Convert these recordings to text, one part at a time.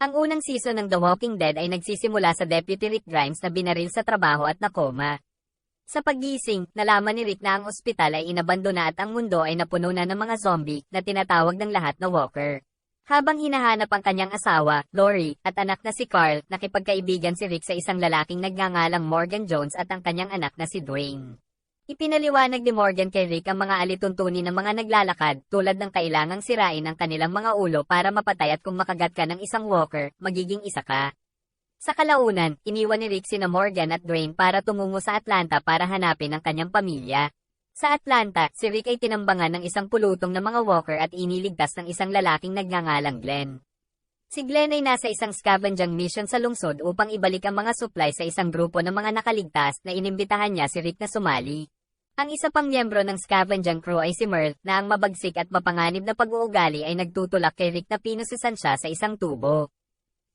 Ang unang season ng The Walking Dead ay nagsisimula sa Deputy Rick Grimes na binaril sa trabaho at nakoma. Sa paggising, nalaman ni Rick na ang ospital ay inabandona at ang mundo ay napuno na ng mga zombie na tinatawag ng lahat na Walker. Habang hinahanap ang kanyang asawa, Lori, at anak na si Carl, nakipagkaibigan si Rick sa isang lalaking nagngangalang Morgan Jones at ang kanyang anak na si Dwayne. Ipinaliwanag ni Morgan kay Rick ang mga alituntunin ng mga naglalakad, tulad ng kailangang sirain ang kanilang mga ulo para mapatay at kung makagat ka ng isang walker, magiging isa ka. Sa kalaunan, iniwan ni Rick sina Morgan at Dwayne para tumungo sa Atlanta para hanapin ang kanyang pamilya. Sa Atlanta, si Rick ay tinambangan ng isang pulutong na mga walker at iniligtas ng isang lalaking nagngangalang Glenn. Si Glenn ay nasa isang scavenging mission sa lungsod upang ibalik ang mga supply sa isang grupo ng mga nakaligtas na inimbitahan niya si Rick na sumali. Ang isa pang miyembro ng scavenging crew ay si Merle, na ang mabagsik at mapanganib na pag-uugali ay nagtutulak kay Rick na pinusisan siya sa isang tubo.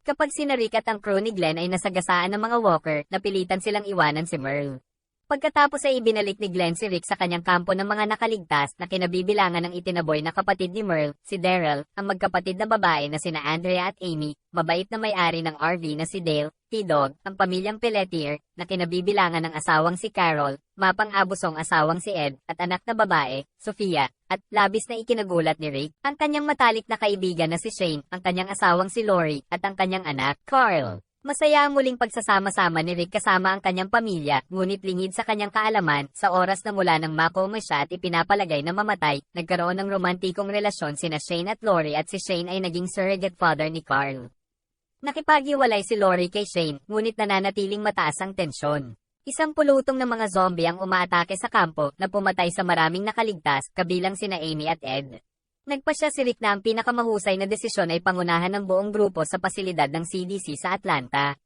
Kapag sina Rick at ang crew ni Glenn ay nasagasaan ng mga walker, napilitan silang iwanan si Merle. Pagkatapos ay ibinalik ni Glenn si Rick sa kanyang kampo ng mga nakaligtas na kinabibilangan ng itinaboy na kapatid ni Merle, si Daryl, ang magkapatid na babae na sina Andrea at Amy, mabait na may-ari ng RV na si Dale, T-Dog, ang pamilyang Pelletier, na kinabibilangan ng asawang si Carol, mapang-abusong asawang si Ed, at anak na babae, Sofia, at labis na ikinagulat ni Rick, ang kanyang matalik na kaibigan na si Shane, ang kanyang asawang si Lori, at ang kanyang anak, Carl. Masaya ang muling pagsasama-sama ni Rick kasama ang kanyang pamilya, ngunit lingid sa kanyang kaalaman, sa oras na mula nang makoma siya at ipinapalagay na mamatay, nagkaroon ng romantikong relasyon sina Shane at Lori at si Shane ay naging surrogate father ni Carl. Nakipaghiwalay si Lori kay Shane, ngunit nananatiling mataas ang tensyon. Isang pulutong ng mga zombie ang umaatake sa kampo na pumatay sa maraming nakaligtas, kabilang sina Amy at Ed. Nagpasya si Rick na ang pinakamahusay na desisyon ay pangunahan ng buong grupo sa pasilidad ng CDC sa Atlanta.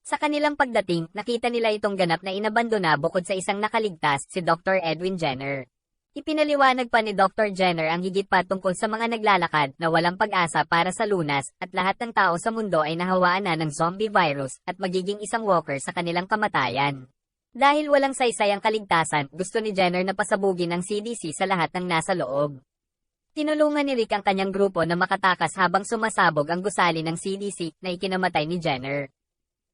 Sa kanilang pagdating, nakita nila itong ganap na inabandona bukod sa isang nakaligtas, si Dr. Edwin Jenner. Ipinaliwanag pa ni Dr. Jenner ang higit pa tungkol sa mga naglalakad na walang pag-asa para sa lunas at lahat ng tao sa mundo ay nahawaan na ng zombie virus at magiging isang walker sa kanilang kamatayan. Dahil walang saysay ang kaligtasan, gusto ni Jenner na pasabugin ang CDC sa lahat ng nasa loob. Tinulungan ni Rick ang kanyang grupo na makatakas habang sumasabog ang gusali ng CDC na ikinamatay ni Jenner.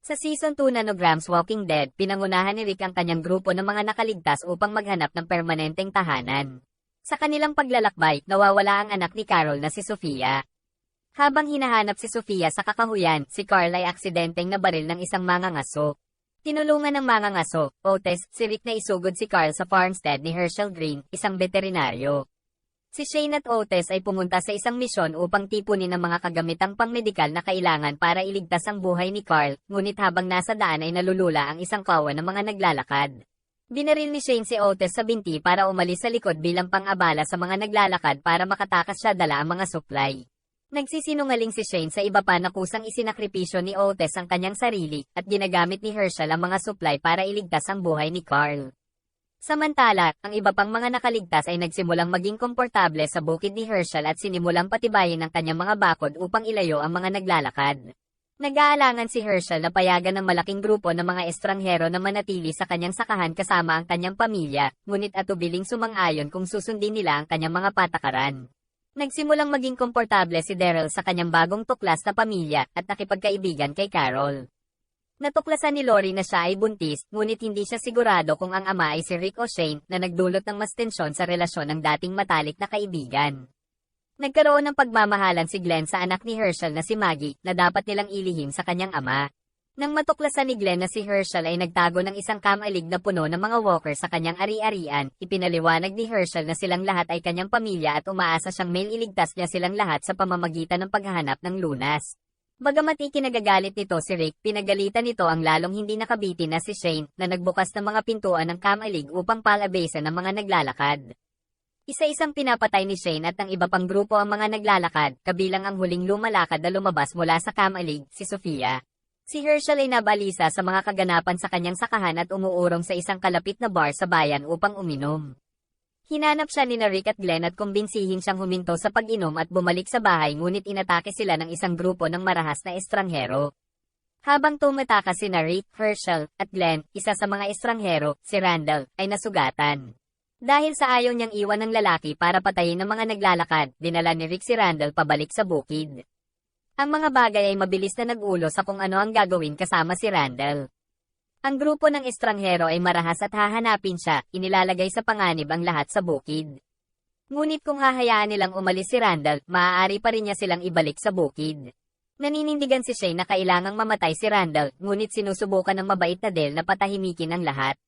Sa Season 2 na Grams Walking Dead, pinangunahan ni Rick ang kanyang grupo ng mga nakaligtas upang maghanap ng permanenteng tahanan. Sa kanilang paglalakbay, nawawala ang anak ni Carol na si Sofia. Habang hinahanap si Sofia sa kakahuyan, si Carl ay aksidenteng nabaril ng isang mangangaso. Tinulungan ng mangangaso, Otis, si Rick na isugod si Carl sa farmstead ni Herschel Green, isang veterinaryo. Si Shane at Otis ay pumunta sa isang misyon upang tipunin ang mga kagamitang pangmedikal na kailangan para iligtas ang buhay ni Carl, ngunit habang nasa daan ay nalulula ang isang kawan ng mga naglalakad. Binaril ni Shane si Otis sa binti para umalis sa likod bilang pang-abala sa mga naglalakad para makatakas siya dala ang mga supply. Nagsisinungaling si Shane sa iba pa na kusang isinakripisyo ni Otis ang kanyang sarili, at ginagamit ni Herschel ang mga supply para iligtas ang buhay ni Carl. Samantala, ang iba pang mga nakaligtas ay nagsimulang maging komportable sa bukid ni Herschel at sinimulang patibayin ang kanyang mga bakod upang ilayo ang mga naglalakad. Nag-aalangan si Herschel na payagan ng malaking grupo ng mga estranghero na manatili sa kanyang sakahan kasama ang kanyang pamilya, ngunit atubiling sumang-ayon kung susundin nila ang kanyang mga patakaran. Nagsimulang maging komportable si Daryl sa kanyang bagong tuklas na pamilya at nakipagkaibigan kay Carol. Natuklasan ni Lori na siya ay buntis, ngunit hindi siya sigurado kung ang ama ay si Rick o Shane na nagdulot ng mas tensyon sa relasyon ng dating matalik na kaibigan. Nagkaroon ng pagmamahalan si Glenn sa anak ni Herschel na si Maggie na dapat nilang ilihim sa kanyang ama. Nang matuklasan ni Glenn na si Herschel ay nagtago ng isang kamalig na puno ng mga walker sa kanyang ari-arian, ipinaliwanag ni Herschel na silang lahat ay kanyang pamilya at umaasa siyang iligtas niya silang lahat sa pamamagitan ng paghahanap ng lunas. Bagamat ikinagagalit nito si Rick, pinagalitan nito ang lalong hindi nakabitin na si Shane, na nagbukas ng mga pintuan ng kamalig upang palabasan ng mga naglalakad. Isa-isang pinapatay ni Shane at ng iba pang grupo ang mga naglalakad, kabilang ang huling lumalakad na lumabas mula sa kamalig, si Sofia. Si Herschel ay nabalisa sa mga kaganapan sa kanyang sakahan at umuurong sa isang kalapit na bar sa bayan upang uminom. Hinanap siya ni Rick at Glenn at kumbinsihin siyang huminto sa pag-inom at bumalik sa bahay, ngunit inatake sila ng isang grupo ng marahas na estranghero. Habang tumatakas si Rick, Herschel, at Glenn, isa sa mga estranghero, si Randall, ay nasugatan. Dahil sa ayaw niyang iwan ng lalaki para patayin ng mga naglalakad, dinala ni Rick si Randall pabalik sa bukid. Ang mga bagay ay mabilis na nag-ulo sa kung ano ang gagawin kasama si Randall. Ang grupo ng estranghero ay marahas at hahanapin siya, inilalagay sa panganib ang lahat sa bukid. Ngunit kung hahayaan nilang umalis si Randall, maaari pa rin niya silang ibalik sa bukid. Naninindigan si Shane na kailangang mamatay si Randall, ngunit sinusubukan ng mabait na Dale na patahimikin ang lahat.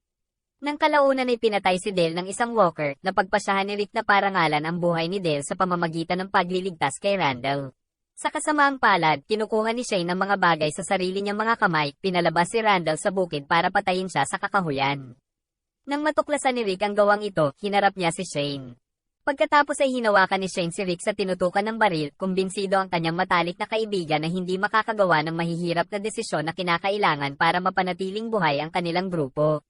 Nang kalaunan ay pinatay si Dale ng isang walker, napagpasyahan ni Rick na parangalan ang buhay ni Dale sa pamamagitan ng pagliligtas kay Randall. Sa kasamaang palad, kinukuha ni Shane ang mga bagay sa sarili niyang mga kamay, pinalabas si Randall sa bukid para patayin siya sa kakahuyan. Nang matuklasan ni Rick ang gawang ito, hinarap niya si Shane. Pagkatapos ay hinawakan ni Shane si Rick sa tinutukan ng baril, kumbinsido ang kanyang matalik na kaibigan na hindi makakagawa ng mahihirap na desisyon na kinakailangan para mapanatiling buhay ang kanilang grupo.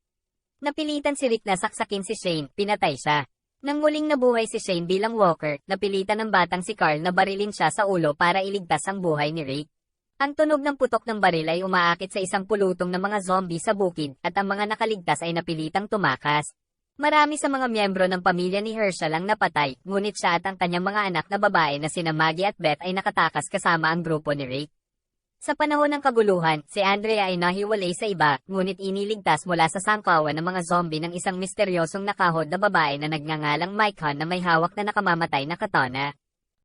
Napilitan si Rick na saksakin si Shane, pinatay siya. Nang muling nabuhay si Shane bilang walker, napilitan ng batang si Carl na barilin siya sa ulo para iligtas ang buhay ni Rick. Ang tunog ng putok ng baril ay umaakit sa isang pulutong ng mga zombie sa bukid, at ang mga nakaligtas ay napilitang tumakas. Marami sa mga miyembro ng pamilya ni Herschel ang napatay, ngunit siya at ang kanyang mga anak na babae na sina Maggie at Beth ay nakatakas kasama ang grupo ni Rick. Sa panahon ng kaguluhan, si Andrea ay nahiwalay sa iba, ngunit iniligtas mula sa sangkawan ng mga zombie ng isang misteryosong nakahod na babae na nagngangalang Micah na may hawak na nakamamatay na katana.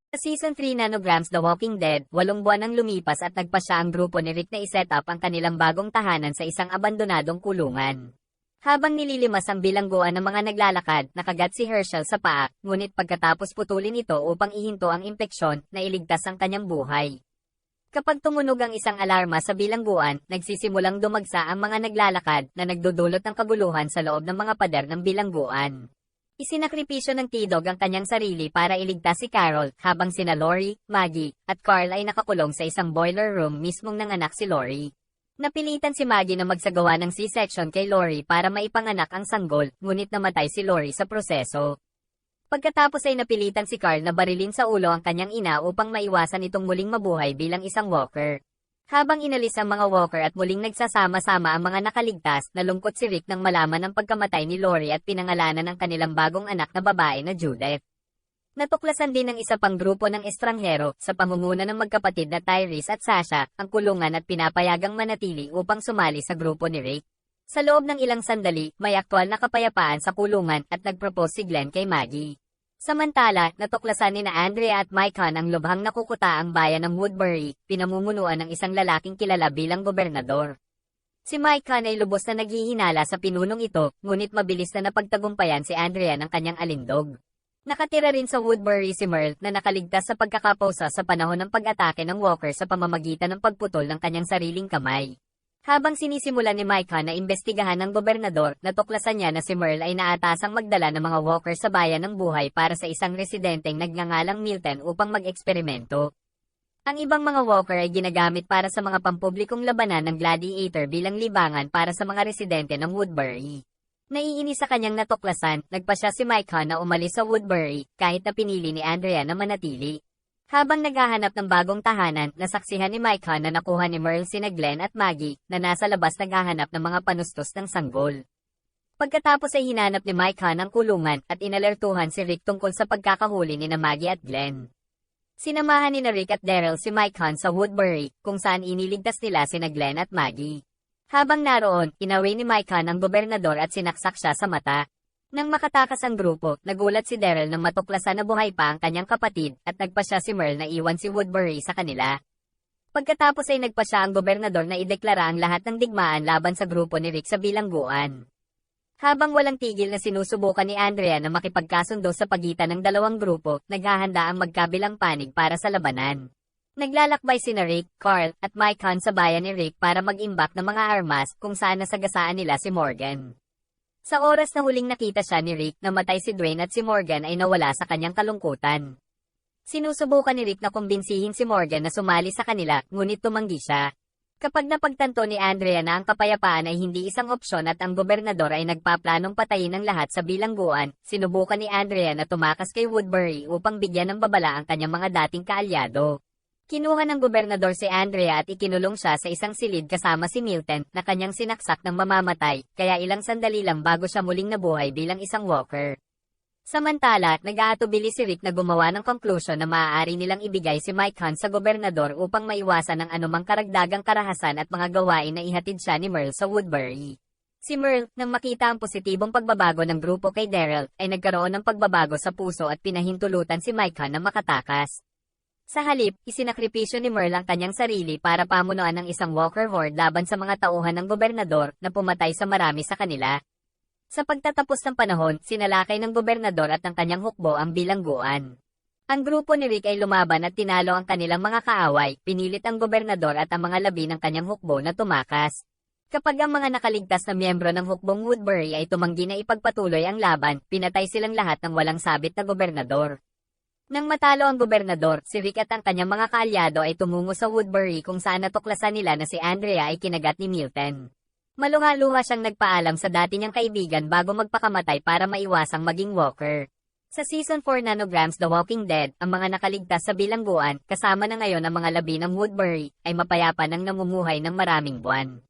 Sa Season 3 Nanograms The Walking Dead, 8 buwan ang lumipas at nagpasya ang grupo ni Rick na iset up ang kanilang bagong tahanan sa isang abandonadong kulungan. Habang nililimas ang bilangguan ng mga naglalakad, nakagat si Herschel sa paa, ngunit pagkatapos putulin ito upang ihinto ang impeksyon, nailigtas ang kanyang buhay. Kapag tumunog ang isang alarma sa bilangguan, nagsisimulang dumagsa ang mga naglalakad na nagdudulot ng kaguluhan sa loob ng mga pader ng bilangguan. Isinakripisyo ng T-Dog ang kanyang sarili para iligtas si Carol, habang sina Lori, Maggie, at Carl ay nakakulong sa isang boiler room mismong nanganak si Lori. Napilitan si Maggie na magsagawa ng C-section kay Lori para maipanganak ang sanggol, ngunit namatay si Lori sa proseso. Pagkatapos ay napilitan si Carl na barilin sa ulo ang kanyang ina upang maiwasan itong muling mabuhay bilang isang walker. Habang inalis ang mga walker at muling nagsasama-sama ang mga nakaligtas, nalungkot si Rick nang malaman ang pagkamatay ni Lori at pinangalanan ang kanilang bagong anak na babae na Judith. Natuklasan din ng isa pang grupo ng estranghero, sa pamumuno ng magkapatid na Tyrese at Sasha, ang kulungan at pinapayagang manatili upang sumali sa grupo ni Rick. Sa loob ng ilang sandali, may aktwal na kapayapaan sa kulungan at nagpropose si Glenn kay Maggie. Samantala, natuklasan ni na Andrea at Micah ang lubhang nakukuta ang bayan ng Woodbury, pinamumunuan ng isang lalaking kilala bilang gobernador. Si Micah ay lubos na naghihinala sa pinunong ito, ngunit mabilis na napagtagumpayan si Andrea ng kanyang alindog. Nakatira rin sa Woodbury si Merle na nakaligtas sa pagkakapausa sa panahon ng pag-atake ng walker sa pamamagitan ng pagputol ng kanyang sariling kamay. Habang sinisimulan ni Micah na imbestigahan ng gobernador, natuklasan niya na si Merle ay naatasang magdala ng mga walker sa bayan ng buhay para sa isang residenteng nagngangalang Milton upang mag-eksperimento. Ang ibang mga walker ay ginagamit para sa mga pampublikong labanan ng gladiator bilang libangan para sa mga residente ng Woodbury. Naiinis sa kanyang natuklasan, nagpasya si Micah na umalis sa Woodbury, kahit na pinili ni Andrea na manatili. Habang naghahanap ng bagong tahanan, nasaksihan ni Micah na nakuha ni Merle sina Glenn at Maggie, na nasa labas naghahanap ng mga panustos ng sanggol. Pagkatapos ay hinanap ni Micah ng kulungan, at inalertuhan si Rick tungkol sa pagkakahuli ni na Maggie at Glenn. Sinamahan ni na Rick at Daryl si Micah sa Woodbury, kung saan iniligtas nila sina Glenn at Maggie. Habang naroon, inaway ni Micah ng gobernador at sinaksak siya sa mata. Nang makatakas ang grupo, nagulat si Daryl nang matuklasan na buhay pa ang kanyang kapatid, at nagpasya si Merle na iwan si Woodbury sa kanila. Pagkatapos ay nagpasya ang gobernador na ideklara ang lahat ng digmaan laban sa grupo ni Rick sa bilangguan. Habang walang tigil na sinusubukan ni Andrea na makipagkasundo sa pagitan ng dalawang grupo, naghahanda ang magkabilang panig para sa labanan. Naglalakbay sina Rick, Carl, at Micah sa bayan ni Rick para mag-imbak ng mga armas, kung saan nasagasaan nila si Morgan. Sa oras na huling nakita siya ni Rick, namatay si Dwayne at si Morgan ay nawala sa kanyang kalungkutan. Sinusubukan ni Rick na kumbinsihin si Morgan na sumali sa kanila, ngunit tumanggi siya. Kapag napagtanto ni Andrea na ang kapayapaan ay hindi isang opsyon at ang gobernador ay nagpaplanong patayin ang lahat sa bilangguan, sinubukan ni Andrea na tumakas kay Woodbury upang bigyan ng babala ang kanyang mga dating kaalyado. Kinuha ng gobernador si Andrea at ikinulong siya sa isang silid kasama si Milton, na kanyang sinaksak ng mamamatay, kaya ilang sandali lang bago siya muling nabuhay bilang isang walker. Samantala, nag-aatubili si Rick na gumawa ng konklusyon na maaari nilang ibigay si Mike Hunt sa gobernador upang maiwasan ang anumang karagdagang karahasan at mga gawain na ihatid siya ni Merle sa Woodbury. Si Merle, nang makita ang positibong pagbabago ng grupo kay Daryl, ay nagkaroon ng pagbabago sa puso at pinahintulutan si Mike Hunt na makatakas. Sa halip, isinakripisyo ni Merle ang kanyang sarili para pamunuan ng isang Walker Horde laban sa mga tauhan ng gobernador na pumatay sa marami sa kanila. Sa pagtatapos ng panahon, sinalakay ng gobernador at ng kanyang hukbo ang bilangguan. Ang grupo ni Rick ay lumaban at tinalo ang kanilang mga kaaway, pinilit ang gobernador at ang mga labi ng kanyang hukbo na tumakas. Kapag ang mga nakaligtas na miyembro ng hukbong Woodbury ay tumanggi na ipagpatuloy ang laban, pinatay silang lahat ng walang sabit na gobernador. Nang matalo ang gobernador, si Rick at ang kanyang mga kaalyado ay tumungo sa Woodbury kung saan natuklasan nila na si Andrea ay kinagat ni Milton. Maluha-luha siyang nagpaalam sa dati niyang kaibigan bago magpakamatay para maiwasang maging walker. Sa Season 4 Nanograms The Walking Dead, ang mga nakaligtas sa bilangguan, kasama na ngayon ang mga labi ng Woodbury, ay mapayapa nang namumuhay ng maraming buwan.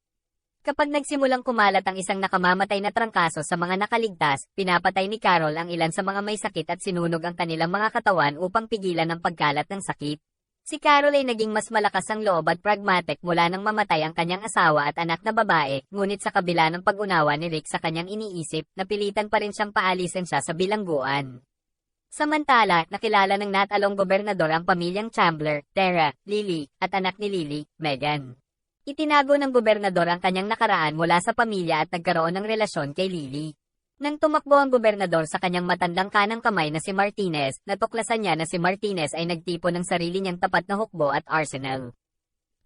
Kapag nagsimulang kumalat ang isang nakamamatay na trangkaso sa mga nakaligtas, pinapatay ni Carol ang ilan sa mga may sakit at sinunog ang kanilang mga katawan upang pigilan ang pagkalat ng sakit. Si Carol ay naging mas malakas ang loob at pragmatic mula nang mamatay ang kanyang asawa at anak na babae, ngunit sa kabila ng pag-unawa ni Rick sa kanyang iniisip, napilitan pa rin siyang paalisin siya sa bilangguan. Samantala, nakilala ng natalong gobernador ang pamilyang Chandler, Tara, Lily, at anak ni Lily, Megan. Itinago ng gobernador ang kanyang nakaraan mula sa pamilya at nagkaroon ng relasyon kay Lily. Nang tumakbo ang gobernador sa kanyang matandang kanang kamay na si Martinez, natuklasan niya na si Martinez ay nagtipon ng sarili niyang tapat na hukbo at arsenal.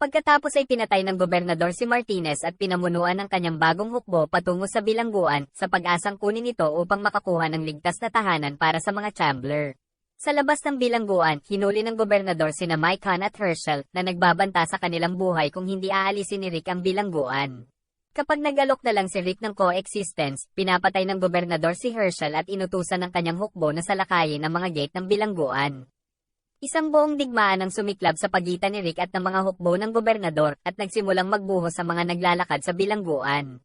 Pagkatapos ay pinatay ng gobernador si Martinez at pinamunuan ang kanyang bagong hukbo patungo sa bilangguan, sa pag-asang kunin ito upang makakuha ng ligtas na tahanan para sa mga Chandler. Sa labas ng bilangguan, hinuli ng gobernador sina Mike Hunt at Herschel na nagbabanta sa kanilang buhay kung hindi aalisin ni Rick ang bilangguan. Kapag nag-alok na lang si Rick ng coexistence, pinapatay ng gobernador si Herschel at inutusan ng kanyang hukbo na salakayin ang mga gate ng bilangguan. Isang buong digmaan ang sumiklab sa pagitan ni Rick at ng mga hukbo ng gobernador at nagsimulang magbuhos sa mga naglalakad sa bilangguan.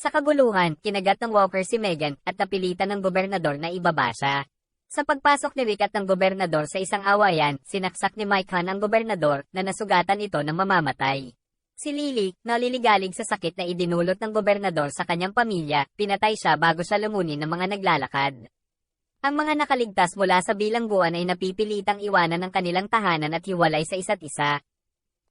Sa kaguluhan, kinagat ng Walker si Megan at napilitan ng gobernador na ibaba siya. Sa pagpasok ni Rick at ng gobernador sa isang awayan, sinaksak ni Mike Hunt ang gobernador na nasugatan ito ng mamamatay. Si Lily, naliligalig sa sakit na idinulot ng gobernador sa kanyang pamilya, pinatay siya bago siya lumunin ng mga naglalakad. Ang mga nakaligtas mula sa bilangguan ay napipilitang iwanan ng kanilang tahanan at hiwalay sa isa't isa.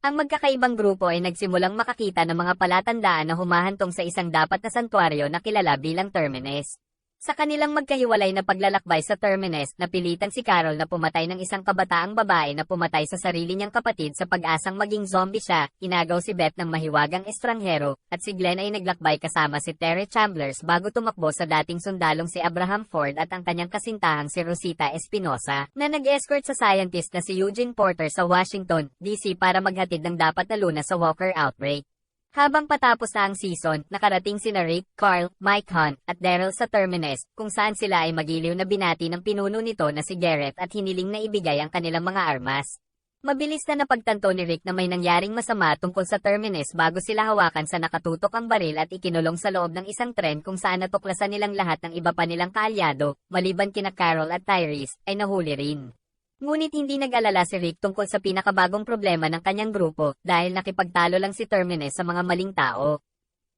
Ang magkakaibang grupo ay nagsimulang makakita ng mga palatandaan na humahantong sa isang dapat na santuaryo na kilala bilang Terminus. Sa kanilang magkahiwalay na paglalakbay sa Terminus, napilitan si Carol na pumatay ng isang kabataang babae na pumatay sa sarili niyang kapatid sa pag-asang maging zombie siya, inagaw si Beth ng mahiwagang estranghero, at si Glenn ay naglakbay kasama si Terry Chambers bago tumakbo sa dating sundalong si Abraham Ford at ang kanyang kasintahang si Rosita Espinosa, na nag-escort sa scientist na si Eugene Porter sa Washington, D.C. para maghatid ng dapat na lunas sa Walker outbreak. Habang patapos na ang season, nakarating sina Rick, Carl, Mike Hunt, at Daryl sa Terminus, kung saan sila ay magiliw na binati ng pinuno nito na si Garrett at hiniling na ibigay ang kanilang mga armas. Mabilis na napagtanto ni Rick na may nangyaring masama tungkol sa Terminus bago sila hawakan sa nakatutok ang baril at ikinulong sa loob ng isang tren kung saan natuklasan nilang lahat ng iba pa nilang kaalyado, maliban kina Carol at Tyrese, ay nahuli rin. Ngunit hindi nag-alala si Rick tungkol sa pinakabagong problema ng kanyang grupo dahil nakipagtalo lang si Terminus sa mga maling tao.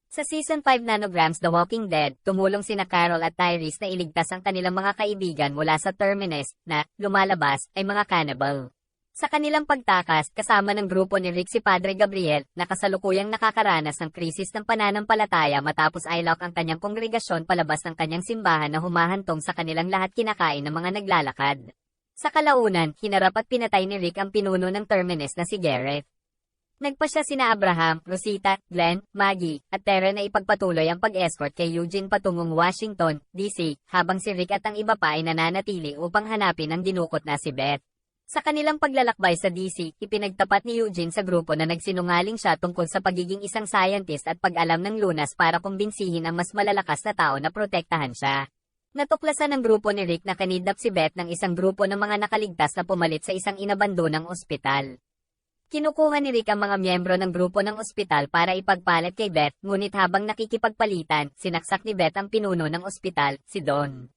Sa Season 5 Nanograms The Walking Dead, tumulong sina Carol at Tyrese na iligtas ang kanilang mga kaibigan mula sa Terminus na, lumalabas, ay mga cannibal. Sa kanilang pagtakas, kasama ng grupo ni Rick si Padre Gabriel, na kasalukuyang nakakaranas ng krisis ng pananampalataya matapos ilock ang kanyang kongregasyon palabas ng kanyang simbahan na humahantong sa kanilang lahat kinakain ng mga naglalakad. Sa kalaunan, hinarap at pinatay ni Rick ang pinuno ng Terminus na si Garrett. Nagpa siya sina Abraham, Rosita, Glenn, Maggie, at Tara na ipagpatuloy ang pag-escort kay Eugene patungong Washington, D.C., habang si Rick at ang iba pa ay nananatili upang hanapin ang dinukot na si Beth. Sa kanilang paglalakbay sa D.C., ipinagtapat ni Eugene sa grupo na nagsinungaling siya tungkol sa pagiging isang scientist at pag-alam ng lunas para kumbinsihin ang mas malalakas na tao na protektahan siya. Natuklasan ng grupo ni Rick na kanidnap si Beth ng isang grupo ng mga nakaligtas na pumalit sa isang inabandonang ospital. Kinukuha ni Rick ang mga miyembro ng grupo ng ospital para ipagpalit kay Beth, ngunit habang nakikipagpalitan, sinaksak ni Beth ang pinuno ng ospital, si Don.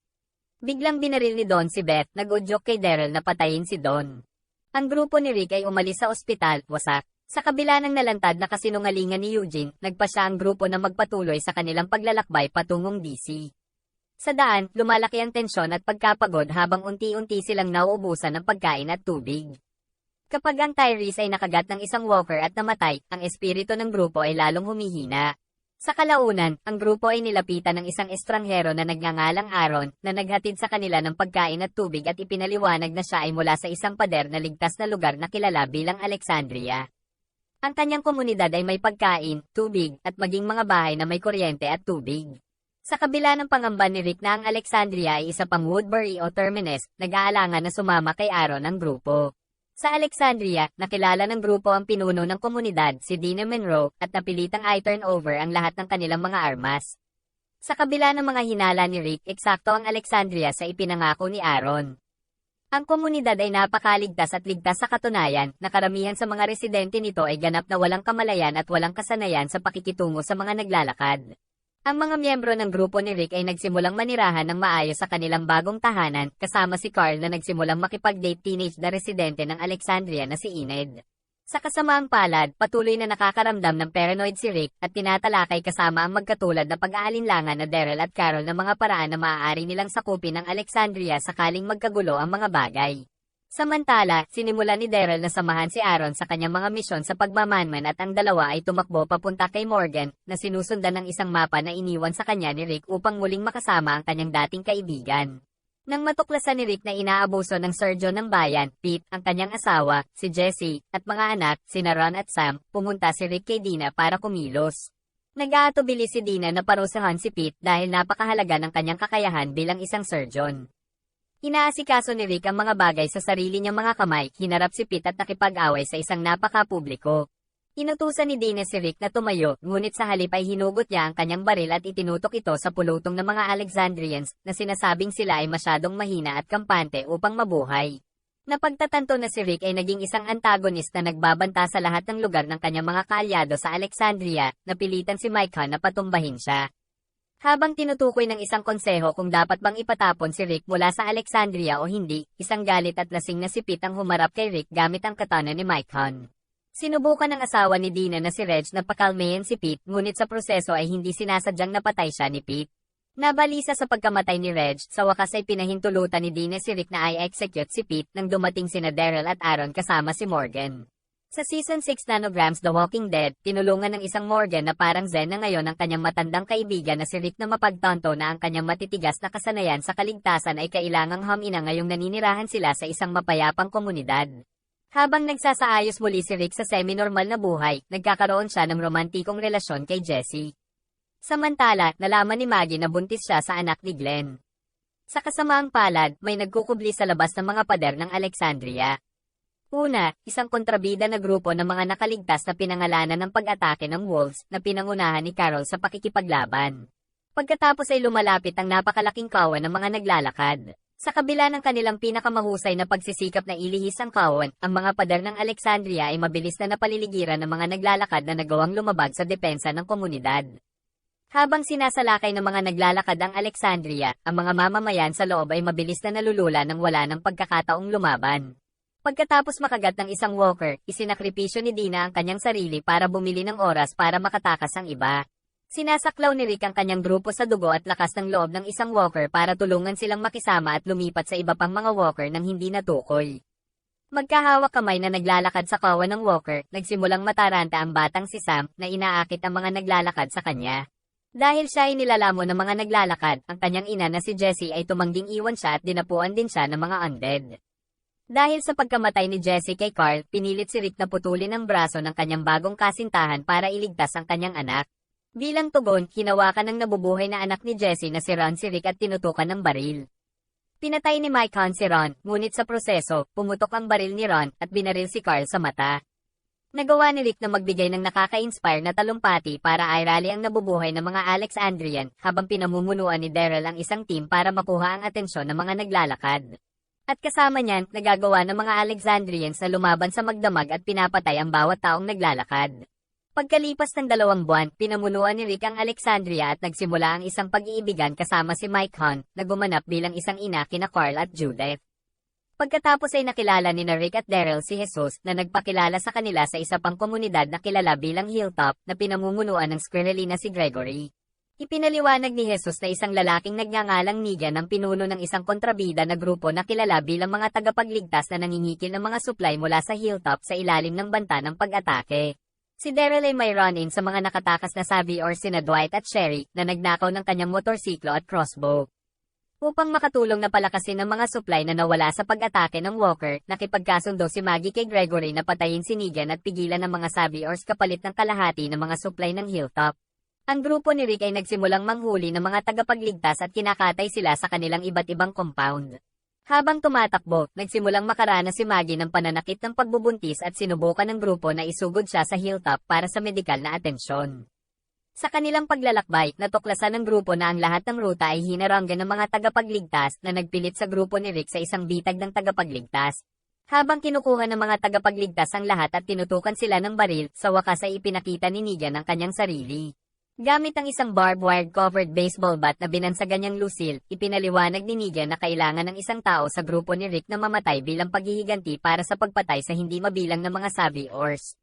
Biglang binaril ni Don si Beth, nag-udyok kay Daryl na patayin si Don. Ang grupo ni Rick ay umalis sa ospital, wasak. Sa kabila ng nalantad na kasinungalingan ni Eugene, nagpa siya ang grupo na magpatuloy sa kanilang paglalakbay patungong DC. Sa daan, lumalaki ang tensyon at pagkapagod habang unti-unti silang nauubusan ng pagkain at tubig. Kapag ang Tyrese ay nakagat ng isang walker at namatay, ang espiritu ng grupo ay lalong humihina. Sa kalaunan, ang grupo ay nilapitan ng isang estranghero na nagngangalang Aaron, na naghatid sa kanila ng pagkain at tubig at ipinaliwanag na siya ay mula sa isang pader na ligtas na lugar na kilala bilang Alexandria. Ang kanyang komunidad ay may pagkain, tubig, at maging mga bahay na may kuryente at tubig. Sa kabila ng pangamba ni Rick na ang Alexandria ay isa pang Woodbury o Terminus, nag-aalangan na sumama kay Aaron ang grupo. Sa Alexandria, nakilala ng grupo ang pinuno ng komunidad, si Dina Monroe, at napilitang i-turn over ang lahat ng kanilang mga armas. Sa kabila ng mga hinala ni Rick, eksakto ang Alexandria sa ipinangako ni Aaron. Ang komunidad ay napakaligtas at ligtas sa katunayan, na karamihan sa mga residente nito ay ganap na walang kamalayan at walang kasanayan sa pakikitungo sa mga naglalakad. Ang mga miyembro ng grupo ni Rick ay nagsimulang manirahan ng maayos sa kanilang bagong tahanan, kasama si Carl na nagsimulang makipag-date teenage na residente ng Alexandria na si Enid. Sa kasamaang palad, patuloy na nakakaramdam ng paranoid si Rick at tinatalakay kasama ang magkatulad na pag-aalinlangan na Daryl at Carol ng mga paraan na maaari nilang sakupin ng Alexandria sakaling magkagulo ang mga bagay. Samantala, sinimula ni Daryl na samahan si Aaron sa kanyang mga misyon sa pagmamanman at ang dalawa ay tumakbo papunta kay Morgan, na sinusundan ng isang mapa na iniwan sa kanya ni Rick upang muling makasama ang kanyang dating kaibigan. Nang matuklasan ni Rick na inaabuso ng Sergio ng bayan, Pete, ang kanyang asawa, si Jesse, at mga anak, sina Ron at Sam, pumunta si Rick kay Dina para kumilos. Nag-aatubili si Dina na parusahan si Pete dahil napakahalaga ng kanyang kakayahan bilang isang surgeon. Inaasikaso ni Rick ang mga bagay sa sarili niyang mga kamay, hinarap si Pete at nakipag-away sa isang napaka-publiko. Inutusan ni Dina si Rick na tumayo, ngunit sa halip ay hinugot niya ang kanyang baril at itinutok ito sa pulutong ng mga Alexandrians, na sinasabing sila ay masyadong mahina at kampante upang mabuhay. Napagtatanto na si Rick ay naging isang antagonist na nagbabanta sa lahat ng lugar ng kanyang mga kaalyado sa Alexandria, napilitan si Micah na patumbahin siya. Habang tinutukoy ng isang konseho kung dapat bang ipatapon si Rick mula sa Alexandria o hindi, isang galit at lasing na si Pete ang humarap kay Rick gamit ang katana ni Micah. Sinubukan ng asawa ni Dina na si Reg na pakalmayan si Pete, ngunit sa proseso ay hindi sinasadyang napatay siya ni Pete. Nabalisa sa pagkamatay ni Reg, sa wakas ay pinahintulutan ni Dina si Rick na i-execute si Pete nang dumating sina Daryl at Aaron kasama si Morgan. Sa Season 6 Nanograms The Walking Dead, tinulungan ng isang Morgan na parang Zen na ngayon ang kanyang matandang kaibigan na si Rick na mapagtanto na ang kanyang matitigas na kasanayan sa kaligtasan ay kailangang hamina ngayong naninirahan sila sa isang mapayapang komunidad. Habang nagsasaayos muli si Rick sa semi-normal na buhay, nagkakaroon siya ng romantikong relasyon kay Jesse. Samantala, nalaman ni Maggie na buntis siya sa anak ni Glenn. Sa kasamaang palad, may nagkukubli sa labas ng mga pader ng Alexandria. Una, isang kontrabida na grupo ng mga nakaligtas na pinangalanan ng pag-atake ng Wolves na pinangunahan ni Carol sa pakikipaglaban. Pagkatapos ay lumalapit ang napakalaking kawan ng mga naglalakad. Sa kabila ng kanilang pinakamahusay na pagsisikap na ilihis ang kawan, ang mga pader ng Alexandria ay mabilis na napaliligiran ng mga naglalakad na nagawang lumabag sa depensa ng komunidad. Habang sinasalakay ng mga naglalakad ang Alexandria, ang mga mamamayan sa loob ay mabilis na nalulula nang wala ng pagkakataong lumaban. Pagkatapos makagat ng isang walker, isinakripisyo ni Dina ang kanyang sarili para bumili ng oras para makatakas ang iba. Sinasaklaw ni Rick ang kanyang grupo sa dugo at lakas ng loob ng isang walker para tulungan silang makisama at lumipat sa iba pang mga walker nang hindi natukoy. Magkahawak kamay na naglalakad sa kawan ng walker, nagsimulang mataranta ang batang si Sam na inaakit ang mga naglalakad sa kanya. Dahil siya ay nilalamon ng mga naglalakad, ang kanyang ina na si Jessie ay tumangging iwan siya at dinapuan din siya ng mga undead. Dahil sa pagkamatay ni Jesse kay Carl, pinilit si Rick na putulin ang braso ng kanyang bagong kasintahan para iligtas ang kanyang anak. Bilang tugon, hinawakan ng nabubuhay na anak ni Jesse na si Ron si Rick at tinutukan ng baril. Pinatay ni Micah si Ron, ngunit sa proseso, pumutok ang baril ni Ron at binaril si Carl sa mata. Nagawa ni Rick na magbigay ng nakaka-inspire na talumpati para airali ang nabubuhay ng mga Alexandrian, habang pinamumunuan ni Daryl ang isang team para makuha ang atensyon ng mga naglalakad. At kasama niyan, nagagawa ng mga Alexandrians na lumaban sa magdamag at pinapatay ang bawat taong naglalakad. Pagkalipas ng 2 buwan, pinamunuan ni Rick ang Alexandria at nagsimula ang isang pag-iibigan kasama si Mike Hunt, na gumanap bilang isang ina kina Carl at Judith. Pagkatapos ay nakilala ni Rick at Daryl si Jesus, na nagpakilala sa kanila sa isa pang komunidad na kilala bilang Hilltop, na pinamumunuan ng Squirrely na si Gregory. Ipinaliwanag ni Jesus na isang lalaking nagngangalang Negan ang pinuno ng isang kontrabida na grupo na kilala bilang mga tagapagligtas na nangingikil ng mga supply mula sa Hilltop sa ilalim ng banta ng pag-atake. Si Daryl ay may run-in sa mga nakatakas na saviors sina Dwight at Sherry na nagnakaw ng kanyang motorsiklo at crossbow. Upang makatulong na palakasin ang mga supply na nawala sa pag-atake ng Walker, nakipagkasundo si Maggie kay Gregory na patayin si Negan at pigilan ang mga saviors kapalit ng kalahati ng mga supply ng Hilltop. Ang grupo ni Rick ay nagsimulang manghuli ng mga tagapagligtas at kinakatay sila sa kanilang iba't ibang compound. Habang tumatakbo, nagsimulang makaranas si Maggie ng pananakit ng pagbubuntis at sinubukan ng grupo na isugod siya sa Hilltop para sa medikal na atensyon. Sa kanilang paglalakbay, natuklasan ng grupo na ang lahat ng ruta ay hinaranggan ng mga tagapagligtas na nagpilit sa grupo ni Rick sa isang bitag ng tagapagligtas. Habang kinukuha ng mga tagapagligtas ang lahat at tinutukan sila ng baril, sa wakas ay ipinakita ni Negan ang kanyang sarili. Gamit ang isang barbed wire covered baseball bat na binansagan niyang Lucille, ipinaliwanag ni Negan na kailangan ng isang tao sa grupo ni Rick na mamatay bilang paghihiganti para sa pagpatay sa hindi mabilang na mga saviors.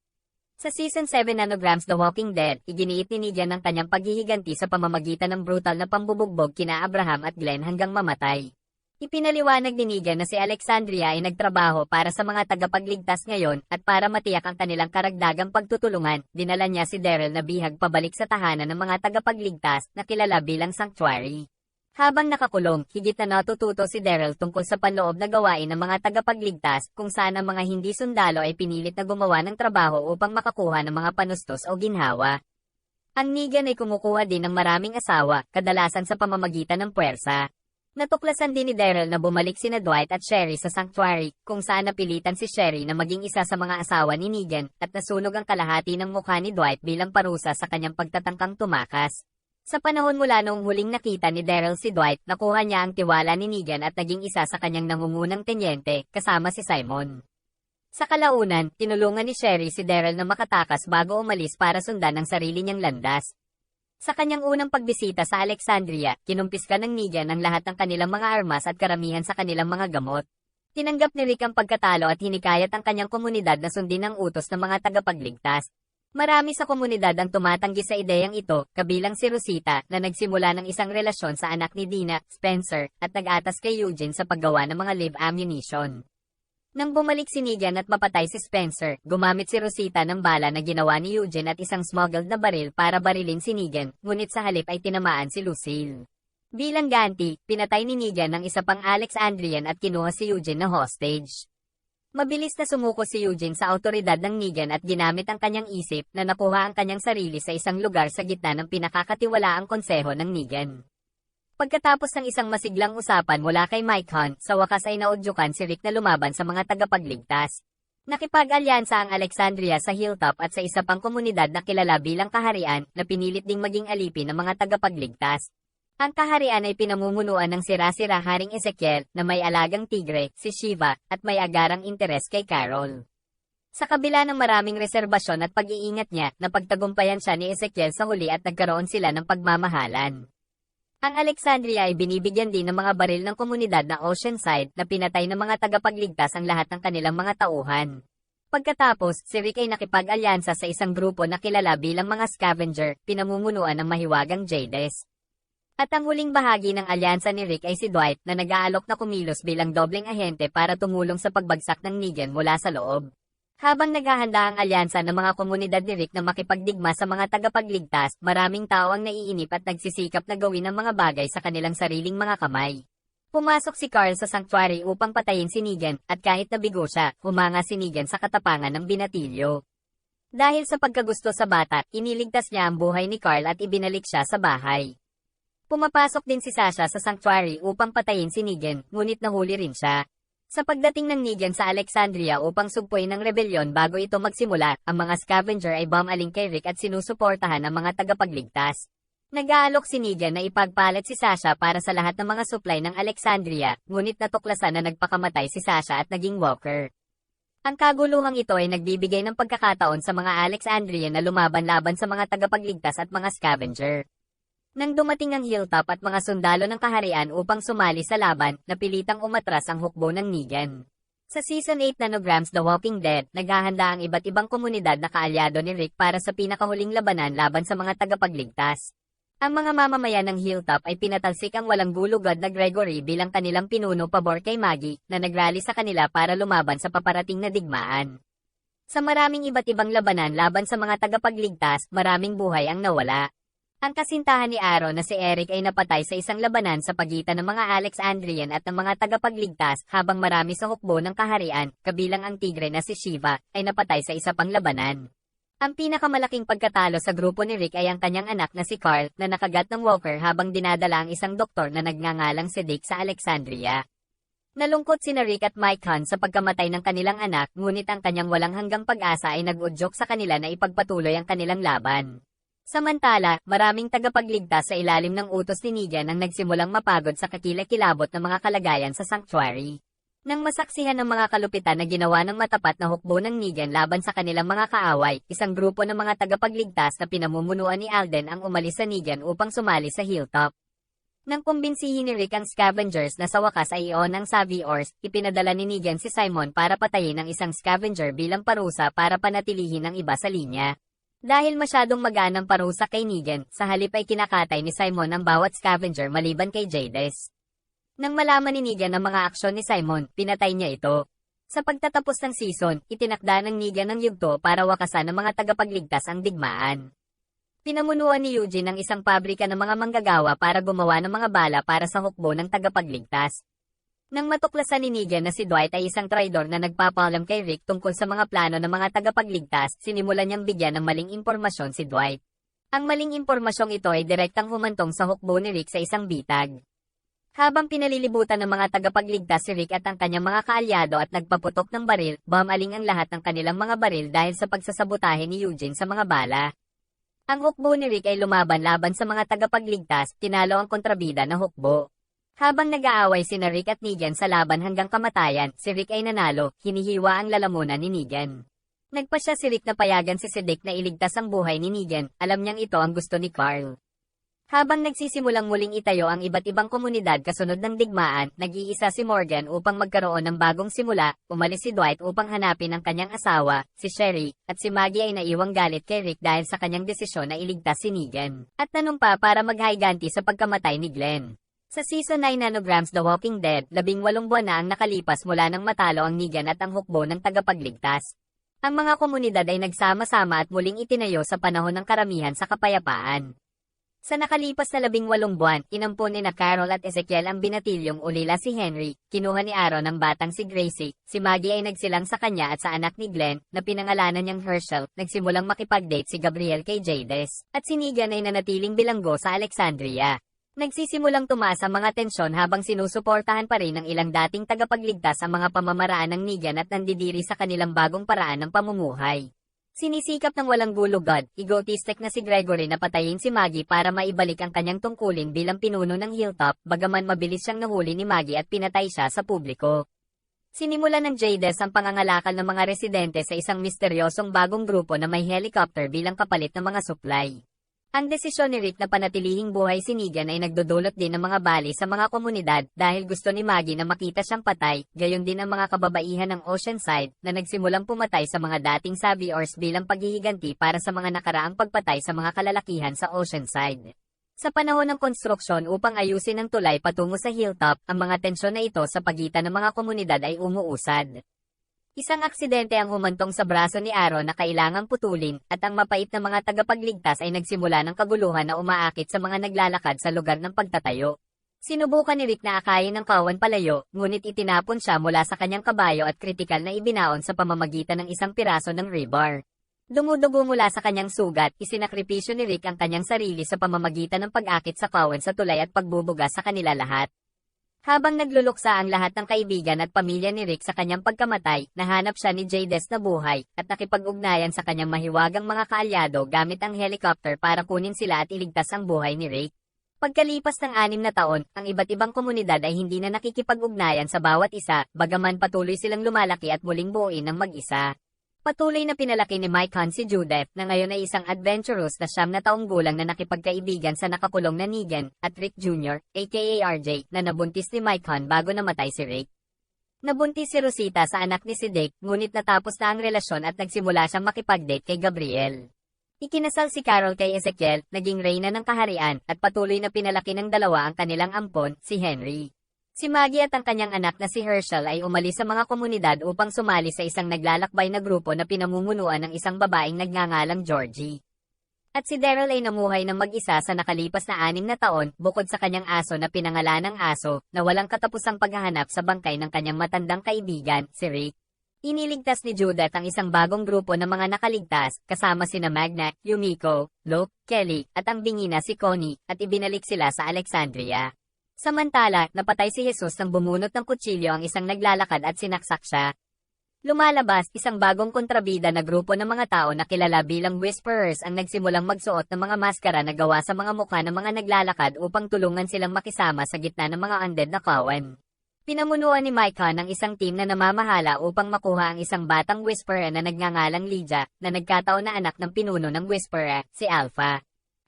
Sa Season 7 Nanograms The Walking Dead, iginiit ni Negan ang kanyang paghihiganti sa pamamagitan ng brutal na pambubugbog kina Abraham at Glenn hanggang mamatay. Ipinaliwanag ni Negan na si Alexandria ay nagtrabaho para sa mga tagapagligtas ngayon, at para matiyak ang kanilang karagdagang pagtutulungan, dinala niya si Daryl na bihag pabalik sa tahanan ng mga tagapagligtas, na kilala bilang Sanctuary. Habang nakakulong, higit na natututo si Daryl tungkol sa panloob na gawain ng mga tagapagligtas, kung saan ang mga hindi sundalo ay pinilit na gumawa ng trabaho upang makakuha ng mga panustos o ginhawa. Ang Negan ay kumukuha din ng maraming asawa, kadalasan sa pamamagitan ng puwersa. Natuklasan din ni Daryl na bumalik sina Dwight at Sherry sa Sanctuary, kung saan napilitan si Sherry na maging isa sa mga asawa ni Negan, at nasunog ang kalahati ng mukha ni Dwight bilang parusa sa kanyang pagtatangkang tumakas. Sa panahon mula noong huling nakita ni Daryl si Dwight, nakuha niya ang tiwala ni Negan at naging isa sa kanyang nangungunang tenyente, kasama si Simon. Sa kalaunan, tinulungan ni Sherry si Daryl na makatakas bago umalis para sundan ang sarili niyang landas. Sa kanyang unang pagbisita sa Alexandria, kinumpiska ng Negan ang lahat ng kanilang mga armas at karamihan sa kanilang mga gamot. Tinanggap ni Rick ang pagkatalo at hinikayat ang kanyang komunidad na sundin ang utos ng mga tagapagligtas. Marami sa komunidad ang tumatanggi sa ideyang ito, kabilang si Rosita, na nagsimula ng isang relasyon sa anak ni Dina, Spencer, at nag-atas kay Eugene sa paggawa ng mga live ammunition. Nang bumalik si Negan at mapatay si Spencer, gumamit si Rosita ng bala na ginawa ni Eugene at isang smuggled na baril para barilin si Negan, ngunit sa halip ay tinamaan si Lucille. Bilang ganti, pinatay ni Negan ang isa pang Alexandrian at kinuha si Eugene na hostage. Mabilis na sumuko si Eugene sa autoridad ng Negan at ginamit ang kanyang isip na nakuha ang kanyang sarili sa isang lugar sa gitna ng pinakakatiwalaang konseho ng Negan. Pagkatapos ng isang masiglang usapan mula kay Mike Hunt, sa wakas ay naudyukan si Rick na lumaban sa mga tagapagligtas. Nakipag-alyansa ang Alexandria sa Hilltop at sa isa pang komunidad na kilala bilang Kaharian, na pinilit ding maging alipin ng mga tagapagligtas. Ang Kaharian ay pinamumunuan ng sira-sira Haring Ezekiel, na may alagang tigre, si Shiva, at may agarang interes kay Carol. Sa kabila ng maraming reserbasyon at pag-iingat niya, napagtagumpayan siya ni Ezekiel sa huli at nagkaroon sila ng pagmamahalan. Ang Alexandria ay binibigyan din ng mga baril ng komunidad na Oceanside, na pinatay ng mga tagapagligtas ang lahat ng kanilang mga tauhan. Pagkatapos, si Rick ay nakipag-alyansa sa isang grupo na kilala bilang mga scavenger, pinamumunuan ng mahiwagang Jades. At ang huling bahagi ng alyansa ni Rick ay si Dwight, na nag-aalok na kumilos bilang dobleng ahente para tumulong sa pagbagsak ng Negan mula sa loob. Habang naghahanda ang alyansa ng mga komunidad ni Rick na makipagdigma sa mga tagapagligtas, maraming tao ang naiinip at nagsisikap na gawin ang mga bagay sa kanilang sariling mga kamay. Pumasok si Carl sa Sanctuary upang patayin si Negan, at kahit nabigo siya, humanga si Negan sa katapangan ng binatilyo. Dahil sa pagkagusto sa bata, iniligtas niya ang buhay ni Carl at ibinalik siya sa bahay. Pumapasok din si Sasha sa Sanctuary upang patayin si Negan, ngunit nahuli rin siya. Sa pagdating ng Negan sa Alexandria upang sugpuin ng rebelyon bago ito magsimula, ang mga scavenger ay bumaling kay Rick at sinusuportahan ang mga tagapagligtas. Nag-aalok si Negan na ipagpalit si Sasha para sa lahat ng mga supply ng Alexandria, ngunit natuklasan na nagpakamatay si Sasha at naging walker. Ang kaguluhang ito ay nagbibigay ng pagkakataon sa mga Alexandrian na lumaban-laban sa mga tagapagligtas at mga scavenger. Nang dumating ang Hilltop at mga sundalo ng kaharian upang sumali sa laban, napilitang umatras ang hukbo ng Negan. Sa Season 8 Nanograms The Walking Dead, naghahanda ang iba't ibang komunidad na kaalyado ni Rick para sa pinakahuling labanan laban sa mga tagapagligtas. Ang mga mamamayan ng Hilltop ay pinatalsik ang walang gulugad na Gregory bilang kanilang pinuno pabor kay Maggie, na nagrally sa kanila para lumaban sa paparating na digmaan. Sa maraming iba't ibang labanan laban sa mga tagapagligtas, maraming buhay ang nawala. Ang kasintahan ni Aaron na si Eric ay napatay sa isang labanan sa pagitan ng mga Alexandrian at ng mga tagapagligtas, habang marami sa hukbo ng kaharian, kabilang ang tigre na si Shiva, ay napatay sa isa pang labanan. Ang pinakamalaking pagkatalo sa grupo ni Rick ay ang kanyang anak na si Carl, na nakagat ng walker habang dinadala ang isang doktor na nagngangalang si Dick sa Alexandria. Nalungkot sina Rick at Mike Hunt sa pagkamatay ng kanilang anak, ngunit ang kanyang walang hanggang pag-asa ay nag-udyok sa kanila na ipagpatuloy ang kanilang laban. Samantala, maraming tagapagligtas sa ilalim ng utos ni Negan ang nagsimulang mapagod sa kakilakilabot ng mga kalagayan sa sanctuary. Nang masaksihan ng mga kalupitan na ginawa ng matapat na hukbo ng Negan laban sa kanilang mga kaaway, isang grupo ng mga tagapagligtas na pinamumunuan ni Alden ang umalis sa Negan upang sumali sa Hilltop. Nang kumbinsihin ni Rick ang scavengers na sa wakas ay iyon ang Saviors, ipinadala ni Negan si Simon para patayin ang isang scavenger bilang parusa para panatilihin ang iba sa linya. Dahil masyadong magaan ang parusa kay Negan, sa halip ay kinakatay ni Simon ang bawat scavenger maliban kay Jadis. Nang malaman ni Negan ang mga aksyon ni Simon, pinatay niya ito. Sa pagtatapos ng season, itinakda ng Negan ang yugto para wakasan ng mga tagapagligtas ang digmaan. Pinamunuan ni Eugene ang isang pabrika ng mga manggagawa para gumawa ng mga bala para sa hukbo ng tagapagligtas. Nang matuklasan ni Negan na si Dwight ay isang traidor na nagpapaalam kay Rick tungkol sa mga plano ng mga tagapagligtas, sinimulan niyang bigyan ng maling impormasyon si Dwight. Ang maling impormasyong ito ay direktang humantong sa hukbo ni Rick sa isang bitag. Habang pinalilibutan ng mga tagapagligtas si Rick at ang kanyang mga kaalyado at nagpaputok ng baril, bumaling ang lahat ng kanilang mga baril dahil sa pagsasabotahe ni Eugene sa mga bala. Ang hukbo ni Rick ay lumaban laban sa mga tagapagligtas, tinalo ang kontrabida na hukbo. Habang nag-aaway sina Rick at Negan sa laban hanggang kamatayan, si Rick ay nanalo, hinihiwa ang lalamunan ni Negan. Nagpasya si Rick na payagan si Dick na iligtas ang buhay ni Negan, alam niyang ito ang gusto ni Carl. Habang nagsisimulang muling itayo ang iba't ibang komunidad kasunod ng digmaan, nag-iisa si Morgan upang magkaroon ng bagong simula, umalis si Dwight upang hanapin ang kanyang asawa, si Sherry, at si Maggie ay naiwang galit kay Rick dahil sa kanyang desisyon na iligtas si Negan, at nanumpa para maghiganti sa pagkamatay ni Glenn. Sa Season 9 Nanograms The Walking Dead, 18 buwan na ang nakalipas mula nang matalo ang Negan at ang hukbo ng tagapagligtas. Ang mga komunidad ay nagsama-sama at muling itinayo sa panahon ng karamihan sa kapayapaan. Sa nakalipas na 18 buwan, inampon ni Carol at Ezekiel ang binatilyong ulila si Henry, kinuha ni Aaron ang batang si Gracie, si Maggie ay nagsilang sa kanya at sa anak ni Glenn, na pinangalanan niyang Herschel, nagsimulang makipag-date si Gabriel kay Jadis, at si Negan ay nanatiling bilanggo sa Alexandria. Nagsisimulang tumaas ang mga tensyon habang sinusuportahan pa rin ng ilang dating tagapagligtas ang mga pamamaraan ng Negan at nandidiri sa kanilang bagong paraan ng pamumuhay. Sinisikap ng walang gulugad, egotistic na si Gregory na patayin si Maggie para maibalik ang kanyang tungkulin bilang pinuno ng Hilltop, bagaman mabilis siyang nahuli ni Maggie at pinatay siya sa publiko. Sinimulan ng Jadis ang pangangalakal ng mga residente sa isang misteryosong bagong grupo na may helicopter bilang kapalit ng mga supply. Ang desisyon ni Rick na panatilihing buhay si Negan ay nagdudulot din ng mga bali sa mga komunidad dahil gusto ni Maggie na makita siyang patay, gayon din ang mga kababaihan ng Oceanside na nagsimulang pumatay sa mga dating Saviors bilang paghihiganti para sa mga nakaraang pagpatay sa mga kalalakihan sa Oceanside. Sa panahon ng konstruksyon upang ayusin ang tulay patungo sa Hilltop, ang mga tensyon na ito sa pagitan ng mga komunidad ay umuusad. Isang aksidente ang humantong sa braso ni Aaron na kailangang putulin, at ang mapait na mga tagapagligtas ay nagsimula ng kaguluhan na umaakit sa mga naglalakad sa lugar ng pagtatayo. Sinubukan ni Rick na akayin ng kawan palayo, ngunit itinapon siya mula sa kanyang kabayo at kritikal na ibinaon sa pamamagitan ng isang piraso ng rebar. Dumudugo mula sa kanyang sugat, isinakripisyo ni Rick ang kanyang sarili sa pamamagitan ng pag-akit sa kawan sa tulay at pagbubuga sa kanila lahat. Habang nagluluksa ang lahat ng kaibigan at pamilya ni Rick sa kanyang pagkamatay, nahanap siya ni Jadis na buhay, at nakipag-ugnayan sa kanyang mahiwagang mga kaalyado gamit ang helicopter para kunin sila at iligtas ang buhay ni Rick. Pagkalipas ng 6 na taon, ang iba't ibang komunidad ay hindi na nakikipag-ugnayan sa bawat isa, bagaman patuloy silang lumalaki at muling buuin ng mag-isa. Patuloy na pinalaki ni Micon si Judith na ngayon ay isang adventurous na 9 na taong gulang na nakipagkaibigan sa nakakulong na Negan at Rick Jr., aka RJ, na nabuntis ni Micon bago namatay si Rick. Nabuntis si Rosita sa anak ni si Dick, ngunit natapos na ang relasyon at nagsimula siyang makipag-date kay Gabriel. Ikinasal si Carol kay Ezekiel, naging reyna ng kaharian, at patuloy na pinalaki ng dalawa ang kanilang ampon, si Henry. Si Maggie at ang kanyang anak na si Herschel ay umalis sa mga komunidad upang sumali sa isang naglalakbay na grupo na pinamumunuan ng isang babaeng nagngangalang Georgie. At si Daryl ay namuhay ng mag-isa sa nakalipas na 6 na taon, bukod sa kanyang aso na pinangalanang Aso, na walang katapusang paghahanap sa bangkay ng kanyang matandang kaibigan, si Rick. Iniligtas ni Judith ang isang bagong grupo ng mga nakaligtas, kasama sina Magna, Yumiko, Luke, Kelly, at ang bingi na si Connie, at ibinalik sila sa Alexandria. Samantala, napatay si Jesus nang bumunot ng kutsilyo ang isang naglalakad at sinaksak siya. Lumalabas, isang bagong kontrabida na grupo ng mga tao na kilala bilang Whisperers ang nagsimulang magsuot ng mga maskara na gawa sa mga mukha ng mga naglalakad upang tulungan silang makisama sa gitna ng mga undead na kawan. Pinamunuan ni Micah ng isang team na namamahala upang makuha ang isang batang Whisperer na nagngangalang Lydia, na nagkataon na anak ng pinuno ng Whisperer, si Alpha.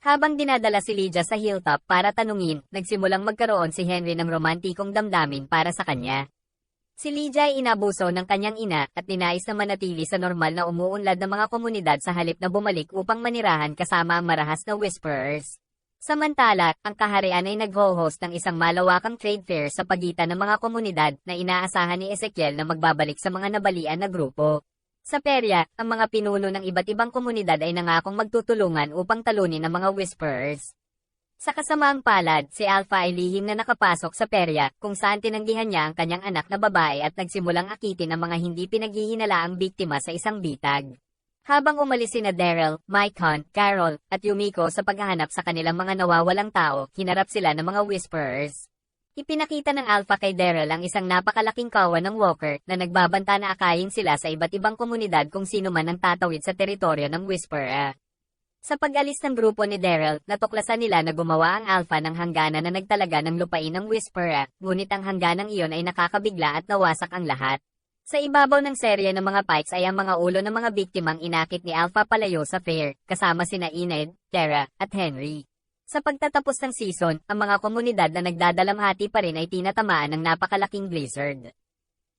Habang dinadala si Lydia sa hilltop para tanungin, nagsimulang magkaroon si Henry ng romantikong damdamin para sa kanya. Si Lydia ay inabuso ng kanyang ina at ninais na manatili sa normal na umuunlad ng mga komunidad sa halip na bumalik upang manirahan kasama ang marahas na Whisperers. Samantala, ang kaharian ay nag-ho-host ng isang malawakang trade fair sa pagitan ng mga komunidad na inaasahan ni Ezekiel na magbabalik sa mga nabalian na grupo. Sa perya, ang mga pinuno ng iba't ibang komunidad ay nangakong magtutulungan upang talunin ang mga Whisperers. Sa kasamaang palad, si Alpha ay lihim na nakapasok sa perya, kung saan tinanggihan niya ang kanyang anak na babae at nagsimulang akitin ang mga hindi pinaghihinalaang biktima sa isang bitag. Habang umalis sina Daryl, Micah, Carol, at Yumiko sa paghahanap sa kanilang mga nawawalang tao, hinarap sila ng mga Whisperers. Ipinakita ng Alpha kay Daryl ang isang napakalaking kawan ng Walker na nagbabanta na akayin sila sa iba't ibang komunidad kung sino man ang tatawid sa teritoryo ng Whisperer. Sa pag-alis ng grupo ni Daryl, natuklasan nila na gumawa ang Alpha ng hangganan na nagtalaga ng lupain ng Whisperer, ngunit ang hangganang iyon ay nakakabigla at nawasak ang lahat. Sa ibabaw ng serye ng mga pikes ay ang mga ulo ng mga biktimang inakit ni Alpha palayo sa fair, kasama sina Enid, Tara, at Henry. Sa pagtatapos ng season, ang mga komunidad na nagdadalamhati pa rin ay tinatamaan ng napakalaking blizzard.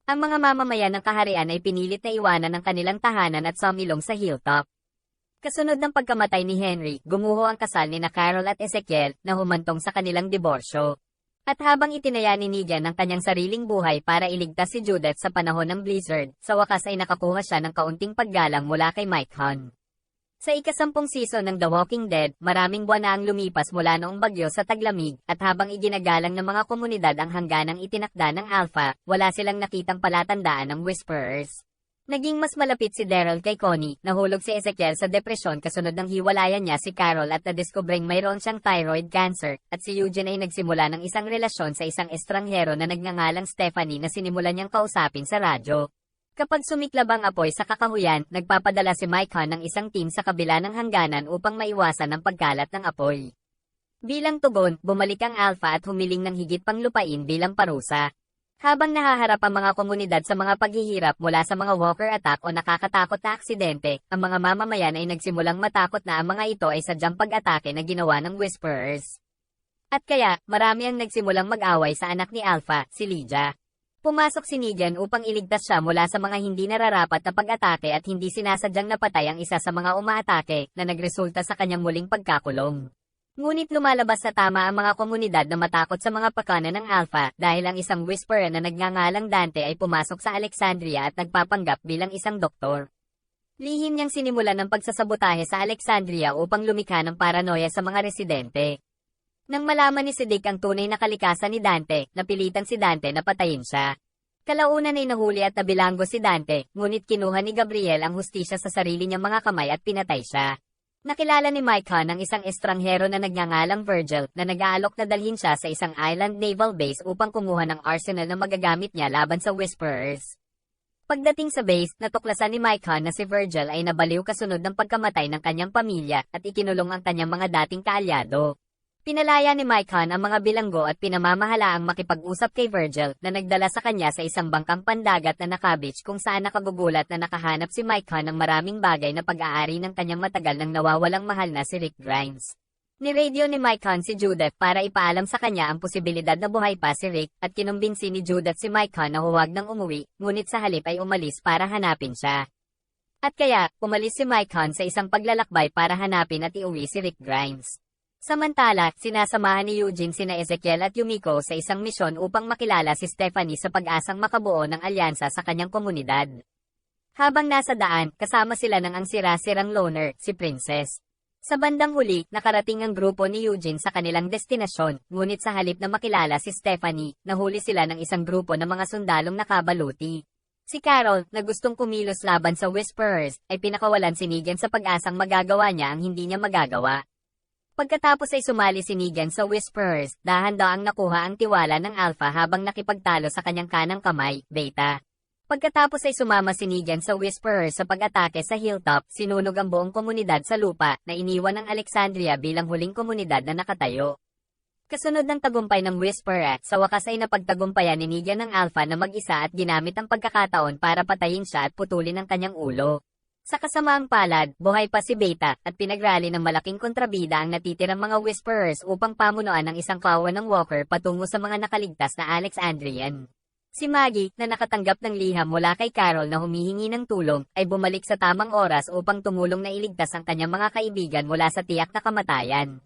Ang mga mamamayan ng kaharian ay pinilit na iwanan ang kanilang tahanan at sumilong sa hilltop. Kasunod ng pagkamatay ni Henry, gumuho ang kasal ni Carol at Ezekiel na humantong sa kanilang diborsyo. At habang itinaya ni Negan ang kanyang sariling buhay para iligtas si Judith sa panahon ng blizzard, sa wakas ay nakakuha siya ng kaunting paggalang mula kay Micah. Sa ika-10 season ng The Walking Dead, maraming buwan na ang lumipas mula noong bagyo sa taglamig, at habang iginagalang ng mga komunidad ang hangganang itinakda ng Alpha, wala silang nakitang palatandaan ng Whisperers. Naging mas malapit si Daryl kay Connie, nahulog si Ezekiel sa depresyon kasunod ng hiwalayan niya si Carol at nadiskubreng mayroon siyang thyroid cancer, at si Eugene ay nagsimula ng isang relasyon sa isang estranghero na nagngangalang Stephanie na sinimulan niyang kausapin sa radyo. Kapag sumiklab ang apoy sa kakahuyan, nagpapadala si Micah ng isang team sa kabila ng hangganan upang maiwasan ang pagkalat ng apoy. Bilang tugon, bumalik ang Alpha at humiling ng higit pang lupain bilang parusa. Habang nahaharap ang mga komunidad sa mga paghihirap mula sa mga walker attack o nakakatakot na aksidente, ang mga mamamayan ay nagsimulang matakot na ang mga ito ay sadyang pag-atake na ginawa ng Whisperers. At kaya, marami ang nagsimulang mag-away sa anak ni Alpha, si Lydia. Pumasok si Negan upang iligtas siya mula sa mga hindi nararapat na pag-atake at hindi sinasadyang napatay ang isa sa mga umaatake na nagresulta sa kanyang muling pagkakulong. Ngunit lumalabas sa tama ang mga komunidad na matakot sa mga pakana ng Alpha dahil ang isang Whisperer na nagngangalang Dante ay pumasok sa Alexandria at nagpapanggap bilang isang doktor. Lihim niyang sinimulan ng pagsasabotahe sa Alexandria upang lumikha ng paranoia sa mga residente. Nang malaman ni Dick ang tunay na kalikasan ni Dante, napilitan si Dante na patayin siya. Kalaunan ay nahuli at nabilanggo si Dante, ngunit kinuha ni Gabriel ang hustisya sa sarili niyang mga kamay at pinatay siya. Nakilala ni Micah ng isang estranghero na nagngangalang Virgil na nag-aalok na dalhin siya sa isang island naval base upang kumuha ng arsenal na magagamit niya laban sa Whisperers. Pagdating sa base, natuklasan ni Micah na si Virgil ay nabaliw kasunod ng pagkamatay ng kanyang pamilya at ikinulong ang kanyang mga dating kaalyado. Pinalaya ni Maicon ang mga bilanggo at pinamamahalaang makipag-usap kay Virgil na nagdala sa kanya sa isang bangkang pandagat na nakabich kung saan nakagugulat na nakahanap si Maicon ng maraming bagay na pag-aari ng kanyang matagal nang nawawalang mahal na si Rick Grimes. Ni-radio ni Maicon si Judith para ipaalam sa kanya ang posibilidad na buhay pa si Rick at kinumbinsi ni Judith si Maicon na huwag nang umuwi, ngunit sa halip ay umalis para hanapin siya. At kaya, umalis si Maicon sa isang paglalakbay para hanapin at iuwi si Rick Grimes. Samantala, sinasamahan ni Eugene sina Ezekiel at Yumiko sa isang misyon upang makilala si Stephanie sa pag-asang makabuo ng alyansa sa kanyang komunidad. Habang nasa daan, kasama sila ng ang sira-sirang loner, si Princess. Sa bandang huli, nakarating ang grupo ni Eugene sa kanilang destinasyon, ngunit sa halip na makilala si Stephanie, nahuli sila ng isang grupo ng mga sundalong nakabaluti. Si Carol, na gustong kumilos laban sa Whisperers, ay pinakawalan si Negan sa pag-asang magagawa niya ang hindi niya magagawa. Pagkatapos ay sumali si Negan sa Whisperers, dahan-daang nakuha ang tiwala ng Alpha habang nakipagtalo sa kanyang kanang kamay, Beta. Pagkatapos ay sumama si Negan sa Whisperers sa pag-atake sa Hilltop, sinunog ang buong komunidad sa lupa na iniwan ng Alexandria bilang huling komunidad na nakatayo. Kasunod ng tagumpay ng Whisperer, sa wakas ay napagtagumpayan ni Negan ng Alpha na mag-isa at ginamit ang pagkakataon para patayin siya at putulin ang kanyang ulo. Sa kasamaang palad, buhay pa si Beta at pinagrally ng malaking kontrabida ang natitirang mga Whisperers upang pamunuan ng isang kawan ng Walker patungo sa mga nakaligtas na Alexandrian. Si Maggie, na nakatanggap ng liham mula kay Carol na humihingi ng tulong, ay bumalik sa tamang oras upang tumulong na iligtas ang kanyang mga kaibigan mula sa tiyak na kamatayan.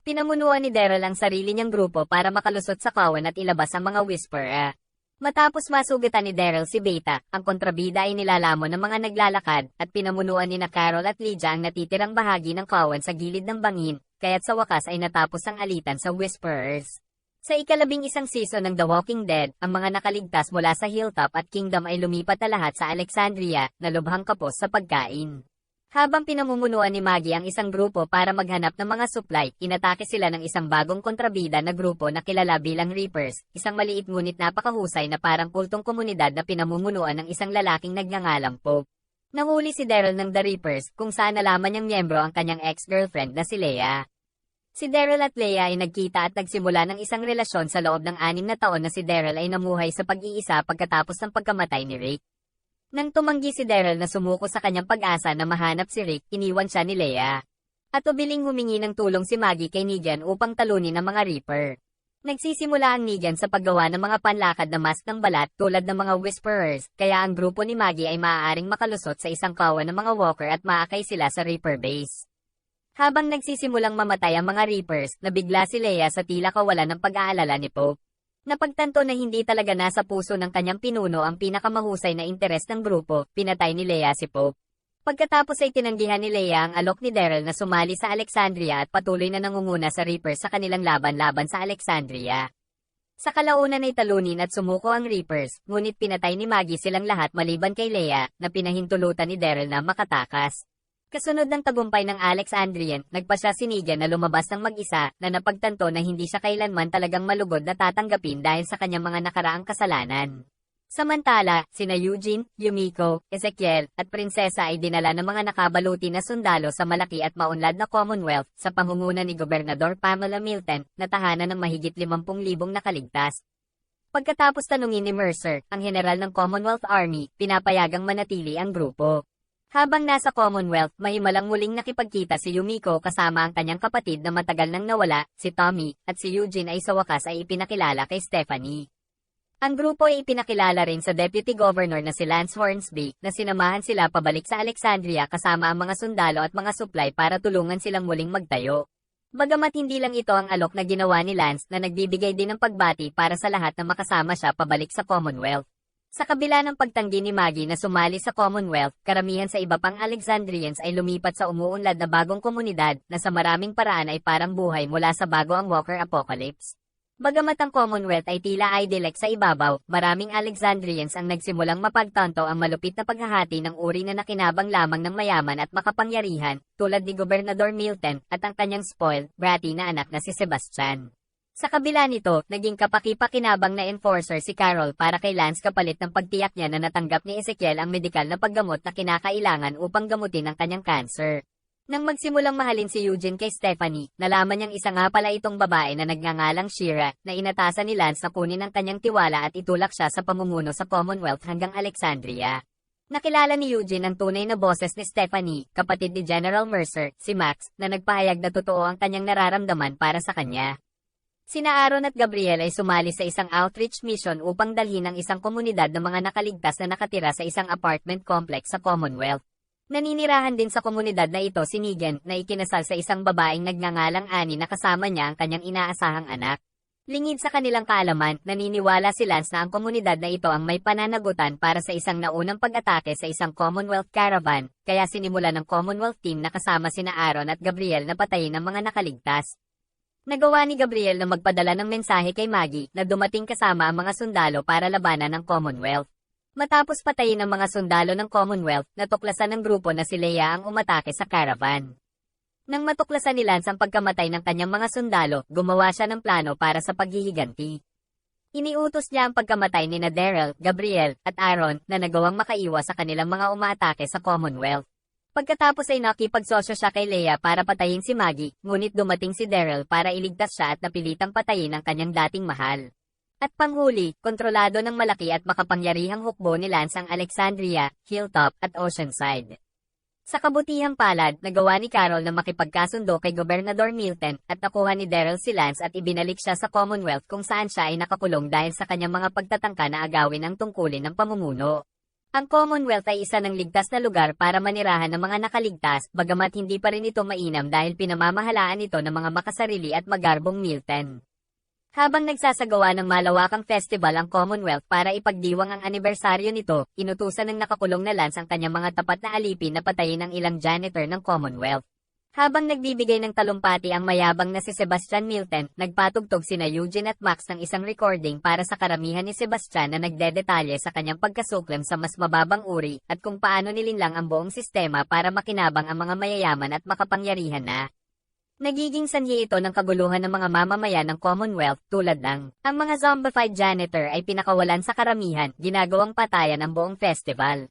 Pinamunuan ni Daryl ang sarili niyang grupo para makalusot sa kawan at ilabas ang mga Whisperer. Matapos masugatan ni Daryl si Beta, ang kontrabida ay nilalamon ng mga naglalakad at pinamunuan ni na Carol at Lydia ang natitirang bahagi ng kawan sa gilid ng bangin, kaya't sa wakas ay natapos ang alitan sa Whisperers. Sa ika-11 season ng The Walking Dead, ang mga nakaligtas mula sa Hilltop at Kingdom ay lumipat na lahat sa Alexandria, na lubhang kapos sa pagkain. Habang pinamumunuan ni Maggie ang isang grupo para maghanap ng mga supply, inatake sila ng isang bagong kontrabida na grupo na kilala bilang Reapers, isang maliit ngunit napakahusay na parang kultong komunidad na pinamumunuan ng isang lalaking nagngangalang Pope. Nahuli si Daryl ng The Reapers, kung saan nalaman niyang miyembro ang kanyang ex-girlfriend na si Leah. Si Daryl at Leah ay nagkita at nagsimula ng isang relasyon sa loob ng 6 na taon na si Daryl ay namuhay sa pag-iisa pagkatapos ng pagkamatay ni Rick. Nang tumanggi si Daryl na sumuko sa kanyang pag-asa na mahanap si Rick, iniwan siya ni Leah. At ubiling humingi ng tulong si Maggie kay Negan upang talunin ang mga Reaper. Nagsisimula ang Negan sa paggawa ng mga panlakad na mask ng balat tulad ng mga Whisperers, kaya ang grupo ni Maggie ay maaaring makalusot sa isang kawan ng mga Walker at maakay sila sa Reaper base. Habang nagsisimulang mamatay ang mga Reapers, nabigla si Leah sa tila kawalan ng pag-aalala ni Pope. Napagtanto na hindi talaga nasa puso ng kanyang pinuno ang pinakamahusay na interes ng grupo, pinatay ni Leah si Pope. Pagkatapos ay tinanggihan ni Leah ang alok ni Daryl na sumali sa Alexandria at patuloy na nangunguna sa Reapers sa kanilang laban-laban sa Alexandria. Sa kalaunan ay talunin at sumuko ang Reapers, ngunit pinatay ni Maggie silang lahat maliban kay Leah, na pinahintulutan ni Daryl na makatakas. Kasunod ng tagumpay ng Alexandrian, nagpasya si Negan na lumabas ng mag-isa na napagtanto na hindi siya kailanman talagang malugod na tatanggapin dahil sa kanyang mga nakaraang kasalanan. Samantala, sina Eugene, Yumiko, Ezekiel, at Prinsesa ay dinala ng mga nakabaluti na sundalo sa malaki at maunlad na Commonwealth sa pangunguna ni Gobernador Pamela Milton, na tahanan ng mahigit 50,000 nakaligtas. Pagkatapos tanungin ni Mercer, ang general ng Commonwealth Army, pinapayagang manatili ang grupo. Habang nasa Commonwealth, mahimalang muling nakipagkita si Yumiko kasama ang kanyang kapatid na matagal nang nawala, si Tommy, at si Eugene ay sa wakas ay ipinakilala kay Stephanie. Ang grupo ay ipinakilala rin sa Deputy Governor na si Lance Hornsby, na sinamahan sila pabalik sa Alexandria kasama ang mga sundalo at mga supply para tulungan silang muling magtayo. Bagamat hindi lang ito ang alok na ginawa ni Lance na nagbibigay din ng pagbati para sa lahat na makasama siya pabalik sa Commonwealth. Sa kabila ng pagtanggi ni Maggie na sumali sa Commonwealth, karamihan sa iba pang Alexandrians ay lumipat sa umuunlad na bagong komunidad na sa maraming paraan ay parang buhay mula sa bago ang Walker Apocalypse. Bagamat ang Commonwealth ay tila idyllic sa ibabaw, maraming Alexandrians ang nagsimulang mapagtanto ang malupit na paghahati ng uri na nakinabang lamang ng mayaman at makapangyarihan, tulad ni Gobernador Milton at ang kanyang spoiled, bratty na anak na si Sebastian. Sa kabila nito, naging kapaki-pakinabang na enforcer si Carol para kay Lance kapalit ng pagtiyak niya na natanggap ni Ezekiel ang medikal na paggamot na kinakailangan upang gamutin ang kanyang cancer. Nang magsimulang mahalin si Eugene kay Stephanie, nalaman niyang isa nga pala itong babae na nagngangalang Shira, na inatasan ni Lance na kunin ang kanyang tiwala at itulak siya sa pamumuno sa Commonwealth hanggang Alexandria. Nakilala ni Eugene ang tunay na boses ni Stephanie, kapatid ni General Mercer, si Max, na nagpahayag na totoo ang kanyang nararamdaman para sa kanya. Sina Aaron at Gabriel ay sumali sa isang outreach mission upang dalhin ang isang komunidad ng mga nakaligtas na nakatira sa isang apartment complex sa Commonwealth. Naninirahan din sa komunidad na ito si Negan, na ikinasal sa isang babaeng nagngangalang Annie na kasama niya ang kanyang inaasahang anak. Lingid sa kanilang kaalaman, naniniwala si Lance na ang komunidad na ito ang may pananagutan para sa isang naunang pag-atake sa isang Commonwealth caravan, kaya sinimula ng Commonwealth team na kasama sina Aaron at Gabriel na patayin ang mga nakaligtas. Nagawa ni Gabriel na magpadala ng mensahe kay Maggie na dumating kasama ang mga sundalo para labanan ng Commonwealth. Matapos patayin ang mga sundalo ng Commonwealth, natuklasan ng grupo na si Leia ang umatake sa caravan. Nang matuklasan ni Lance ang pagkamatay ng kanyang mga sundalo, gumawa siya ng plano para sa paghihiganti. Iniutos niya ang pagkamatay ni Daryl, Gabriel, at Aaron na nagawang makaiwas sa kanilang mga umaatake sa Commonwealth. Pagkatapos ay nakipagsosyo siya kay Leia para patayin si Maggie, ngunit dumating si Daryl para iligtas siya at napilitang patayin ang kanyang dating mahal. At panghuli, kontrolado ng malaki at makapangyarihang hukbo ni Lance ang Alexandria, Hilltop, at Oceanside. Sa kabutihang palad, nagawa ni Carol na makipagkasundo kay Gobernador Milton at nakuha ni Daryl si Lance at ibinalik siya sa Commonwealth kung saan siya ay nakakulong dahil sa kanyang mga pagtatangka na agawin ang tungkulin ng pamumuno. Ang Commonwealth ay isa ng ligtas na lugar para manirahan ng mga nakaligtas, bagamat hindi pa rin ito mainam dahil pinamamahalaan ito ng mga makasarili at magarbong Milton. Habang nagsasagawa ng malawakang festival ang Commonwealth para ipagdiwang ang anibersaryo nito, inutusan ng nakakulong na Lance ang kanyang mga tapat na alipin na patayin ang ilang janitor ng Commonwealth. Habang nagbibigay ng talumpati ang mayabang na si Sebastian Milton, nagpatugtog sina Eugene at Max ng isang recording para sa karamihan ni Sebastian na nagdedetalye sa kanyang pagkasuklam sa mas mababang uri at kung paano nilinlang ang buong sistema para makinabang ang mga mayayaman at makapangyarihan na. Nagiging sanhi ito ng kaguluhan ng mga mamamayan ng Commonwealth tulad ng ang mga zombified janitor ay pinakawalan sa karamihan, ginagawang patayan ang buong festival.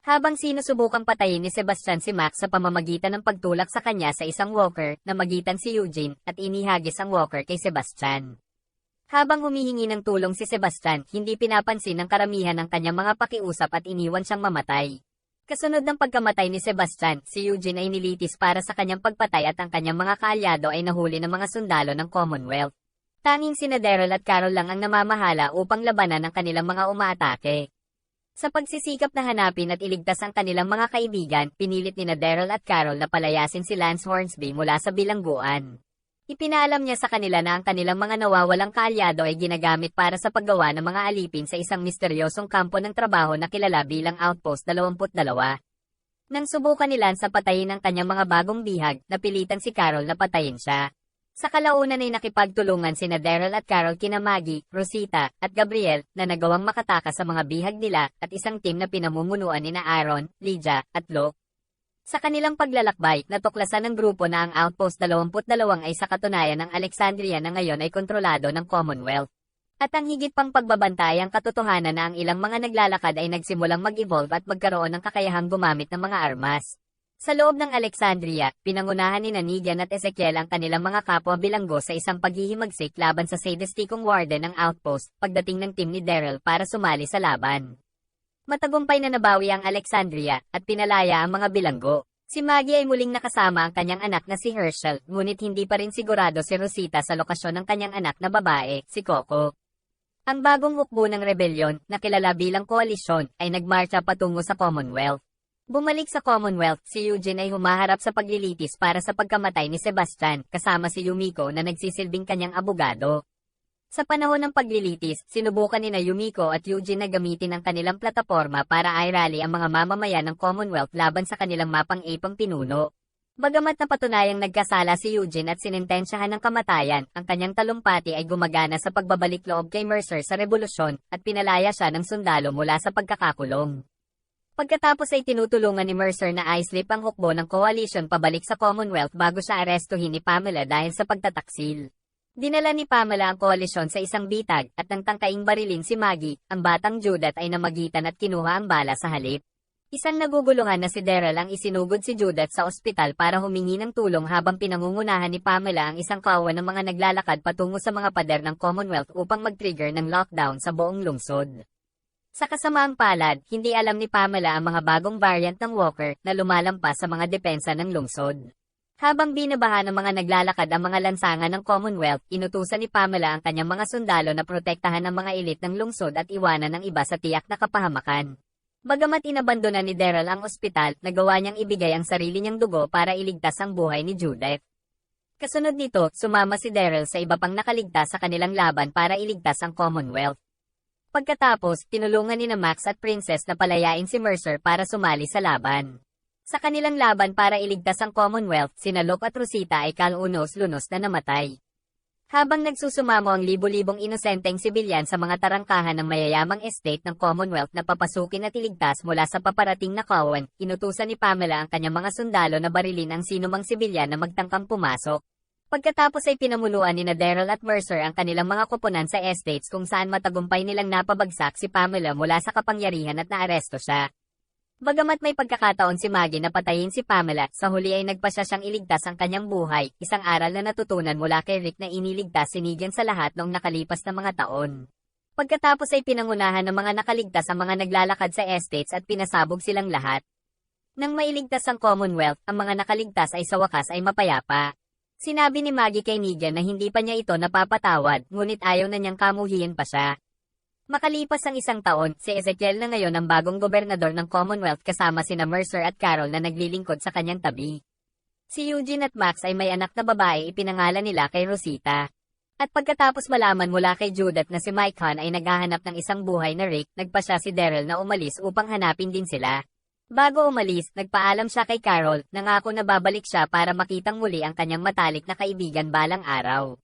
Habang sinusubukang patayin ni Sebastian si Max sa pamamagitan ng pagtulak sa kanya sa isang walker na magitan si Eugene at inihagis ang walker kay Sebastian. Habang humihingi ng tulong si Sebastian, hindi pinapansin ng karamihan ang kanyang mga pakiusap at iniwan siyang mamatay. Kasunod ng pagkamatay ni Sebastian, si Eugene ay nilitis para sa kanyang pagpatay at ang kanyang mga kaalyado ay nahuli ng mga sundalo ng Commonwealth. Tanging sina Daryl at Carol lang ang namamahala upang labanan ang kanilang mga umaatake. Sa pagsisikap na hanapin at iligtas ang kanilang mga kaibigan, pinilit ni Daryl at Carol na palayasin si Lance Hornsby mula sa bilangguan. Ipinaalam niya sa kanila na ang kanilang mga nawawalang kaalyado ay ginagamit para sa paggawa ng mga alipin sa isang misteryosong kampo ng trabaho na kilala bilang Outpost 22. Nang subukan ni Lance na patayin ang kanyang mga bagong bihag, napilitan si Carol na patayin siya. Sa kalaunan ay nakipagtulungan sina Daryl at Carol kina Maggie, Rosita, at Gabriel na nagawang makatakas sa mga bihag nila at isang team na pinamumunuan ni Aaron, Lydia, at Locke. Sa kanilang paglalakbay, natuklasan ng grupo na ang Outpost 22 ay sa katunayan ng Alexandria na ngayon ay kontrolado ng Commonwealth. At ang higit pang pagbabantay ang katotohanan na ang ilang mga naglalakad ay nagsimulang mag-evolve at magkaroon ng kakayahang gumamit ng mga armas. Sa loob ng Alexandria, pinangunahan ni Negan at Ezekiel ang kanilang mga kapwa bilanggo sa isang paghihimagsik laban sa sadistikong warden ng Outpost pagdating ng team ni Daryl para sumali sa laban. Matagumpay na nabawi ang Alexandria at pinalaya ang mga bilanggo. Si Maggie ay muling nakasama ang kanyang anak na si Herschel, ngunit hindi pa rin sigurado si Rosita sa lokasyon ng kanyang anak na babae, si Coco. Ang bagong hukbo ng rebelyon, na kilala bilang koalisyon, ay nagmarcha patungo sa Commonwealth. Bumalik sa Commonwealth, si Eugene ay humaharap sa paglilitis para sa pagkamatay ni Sebastian, kasama si Yumiko na nagsisilbing kanyang abogado. Sa panahon ng paglilitis, sinubukan ni Yumiko at Eugene na gamitin ang kanilang plataporma para i-rally ang mga mamamayan ng Commonwealth laban sa kanilang mapang-ipang pinuno. Bagamat napatunayang nagkasala si Eugene at sinintensyahan ng kamatayan, ang kanyang talumpati ay gumagana sa pagbabalik loob kay Mercer sa revolusyon at pinalaya siya ng sundalo mula sa pagkakakulong. Pagkatapos ay tinutulungan ni Mercer na i-slip ang hukbo ng coalition pabalik sa Commonwealth bago siya arestuhin ni Pamela dahil sa pagtataksil. Dinala ni Pamela ang koalisyon sa isang bitag at nang tangkaing barilin si Maggie, ang batang Judith ay namagitan at kinuha ang bala sa halip. Isang nagugulungan na si Daryl ang isinugod si Judith sa ospital para humingi ng tulong habang pinangungunahan ni Pamela ang isang kawan ng mga naglalakad patungo sa mga pader ng Commonwealth upang mag-trigger ng lockdown sa buong lungsod. Sa kasamaang palad, hindi alam ni Pamela ang mga bagong variant ng Walker na lumalampas sa mga depensa ng lungsod. Habang binabaha ng mga naglalakad ang mga lansangan ng Commonwealth, inutusan ni Pamela ang kanyang mga sundalo na protektahan ang mga elit ng lungsod at iwanan ang iba sa tiyak na kapahamakan. Bagamat inabandona ni Daryl ang ospital, nagawa niyang ibigay ang sarili niyang dugo para iligtas ang buhay ni Judith. Kasunod nito, sumama si Daryl sa iba pang nakaligtas sa kanilang laban para iligtas ang Commonwealth. Pagkatapos, tinulungan ni Max at Princess na palayain si Mercer para sumali sa laban. Sa kanilang laban para iligtas ang Commonwealth, sina Locke at Rosita ay kalunos-lunos na namatay. Habang nagsusumamo ang libo-libong inosenteng sibilyan sa mga tarangkahan ng mayayamang estate ng Commonwealth na papasukin at iligtas mula sa paparating na kawan, inutusan ni Pamela ang kanyang mga sundalo na barilin ang sinumang sibilyan na magtangkang pumasok. Pagkatapos ay pinamuluan ni Daryl at Mercer ang kanilang mga koponan sa estates kung saan matagumpay nilang napabagsak si Pamela mula sa kapangyarihan at naaresto siya. Bagamat may pagkakataon si Maggie na patayin si Pamela, sa huli ay nagpasya siyang iligtas ang kanyang buhay, isang aral na natutunan mula kay Rick na iniligtas si Negan sa lahat noong nakalipas na mga taon. Pagkatapos ay pinangunahan ng mga nakaligtas ang mga naglalakad sa estates at pinasabog silang lahat. Nang mailigtas ang Commonwealth, ang mga nakaligtas ay sa wakas ay mapayapa. Sinabi ni Maggie kay Negan na hindi pa niya ito napapatawad, ngunit ayaw na niyang kamuhiin pa siya. Makalipas ang isang taon, si Ezekiel na ngayon ang bagong gobernador ng Commonwealth kasama sina Mercer at Carol na naglilingkod sa kanyang tabi. Si Eugene at Max ay may anak na babae ipinangalan nila kay Rosita. At pagkatapos malaman mula kay Judith na si Mike Hunt ay naghahanap ng isang buhay na Rick, nagpasya si Daryl na umalis upang hanapin din sila. Bago umalis, nagpaalam siya kay Carol, nangako na babalik siya para makitang muli ang kanyang matalik na kaibigan balang araw.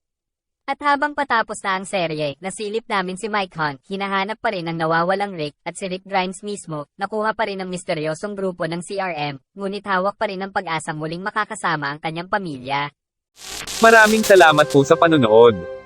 At habang patapos na ang serye, nasilip namin si Mike Hunt, hinahanap pa rin ang nawawalang Rick, at si Rick Grimes mismo, nakuha pa rin ang misteryosong grupo ng CRM, ngunit hawak pa rin ang pag-asang muling makakasama ang kanyang pamilya. Maraming salamat po sa panunood.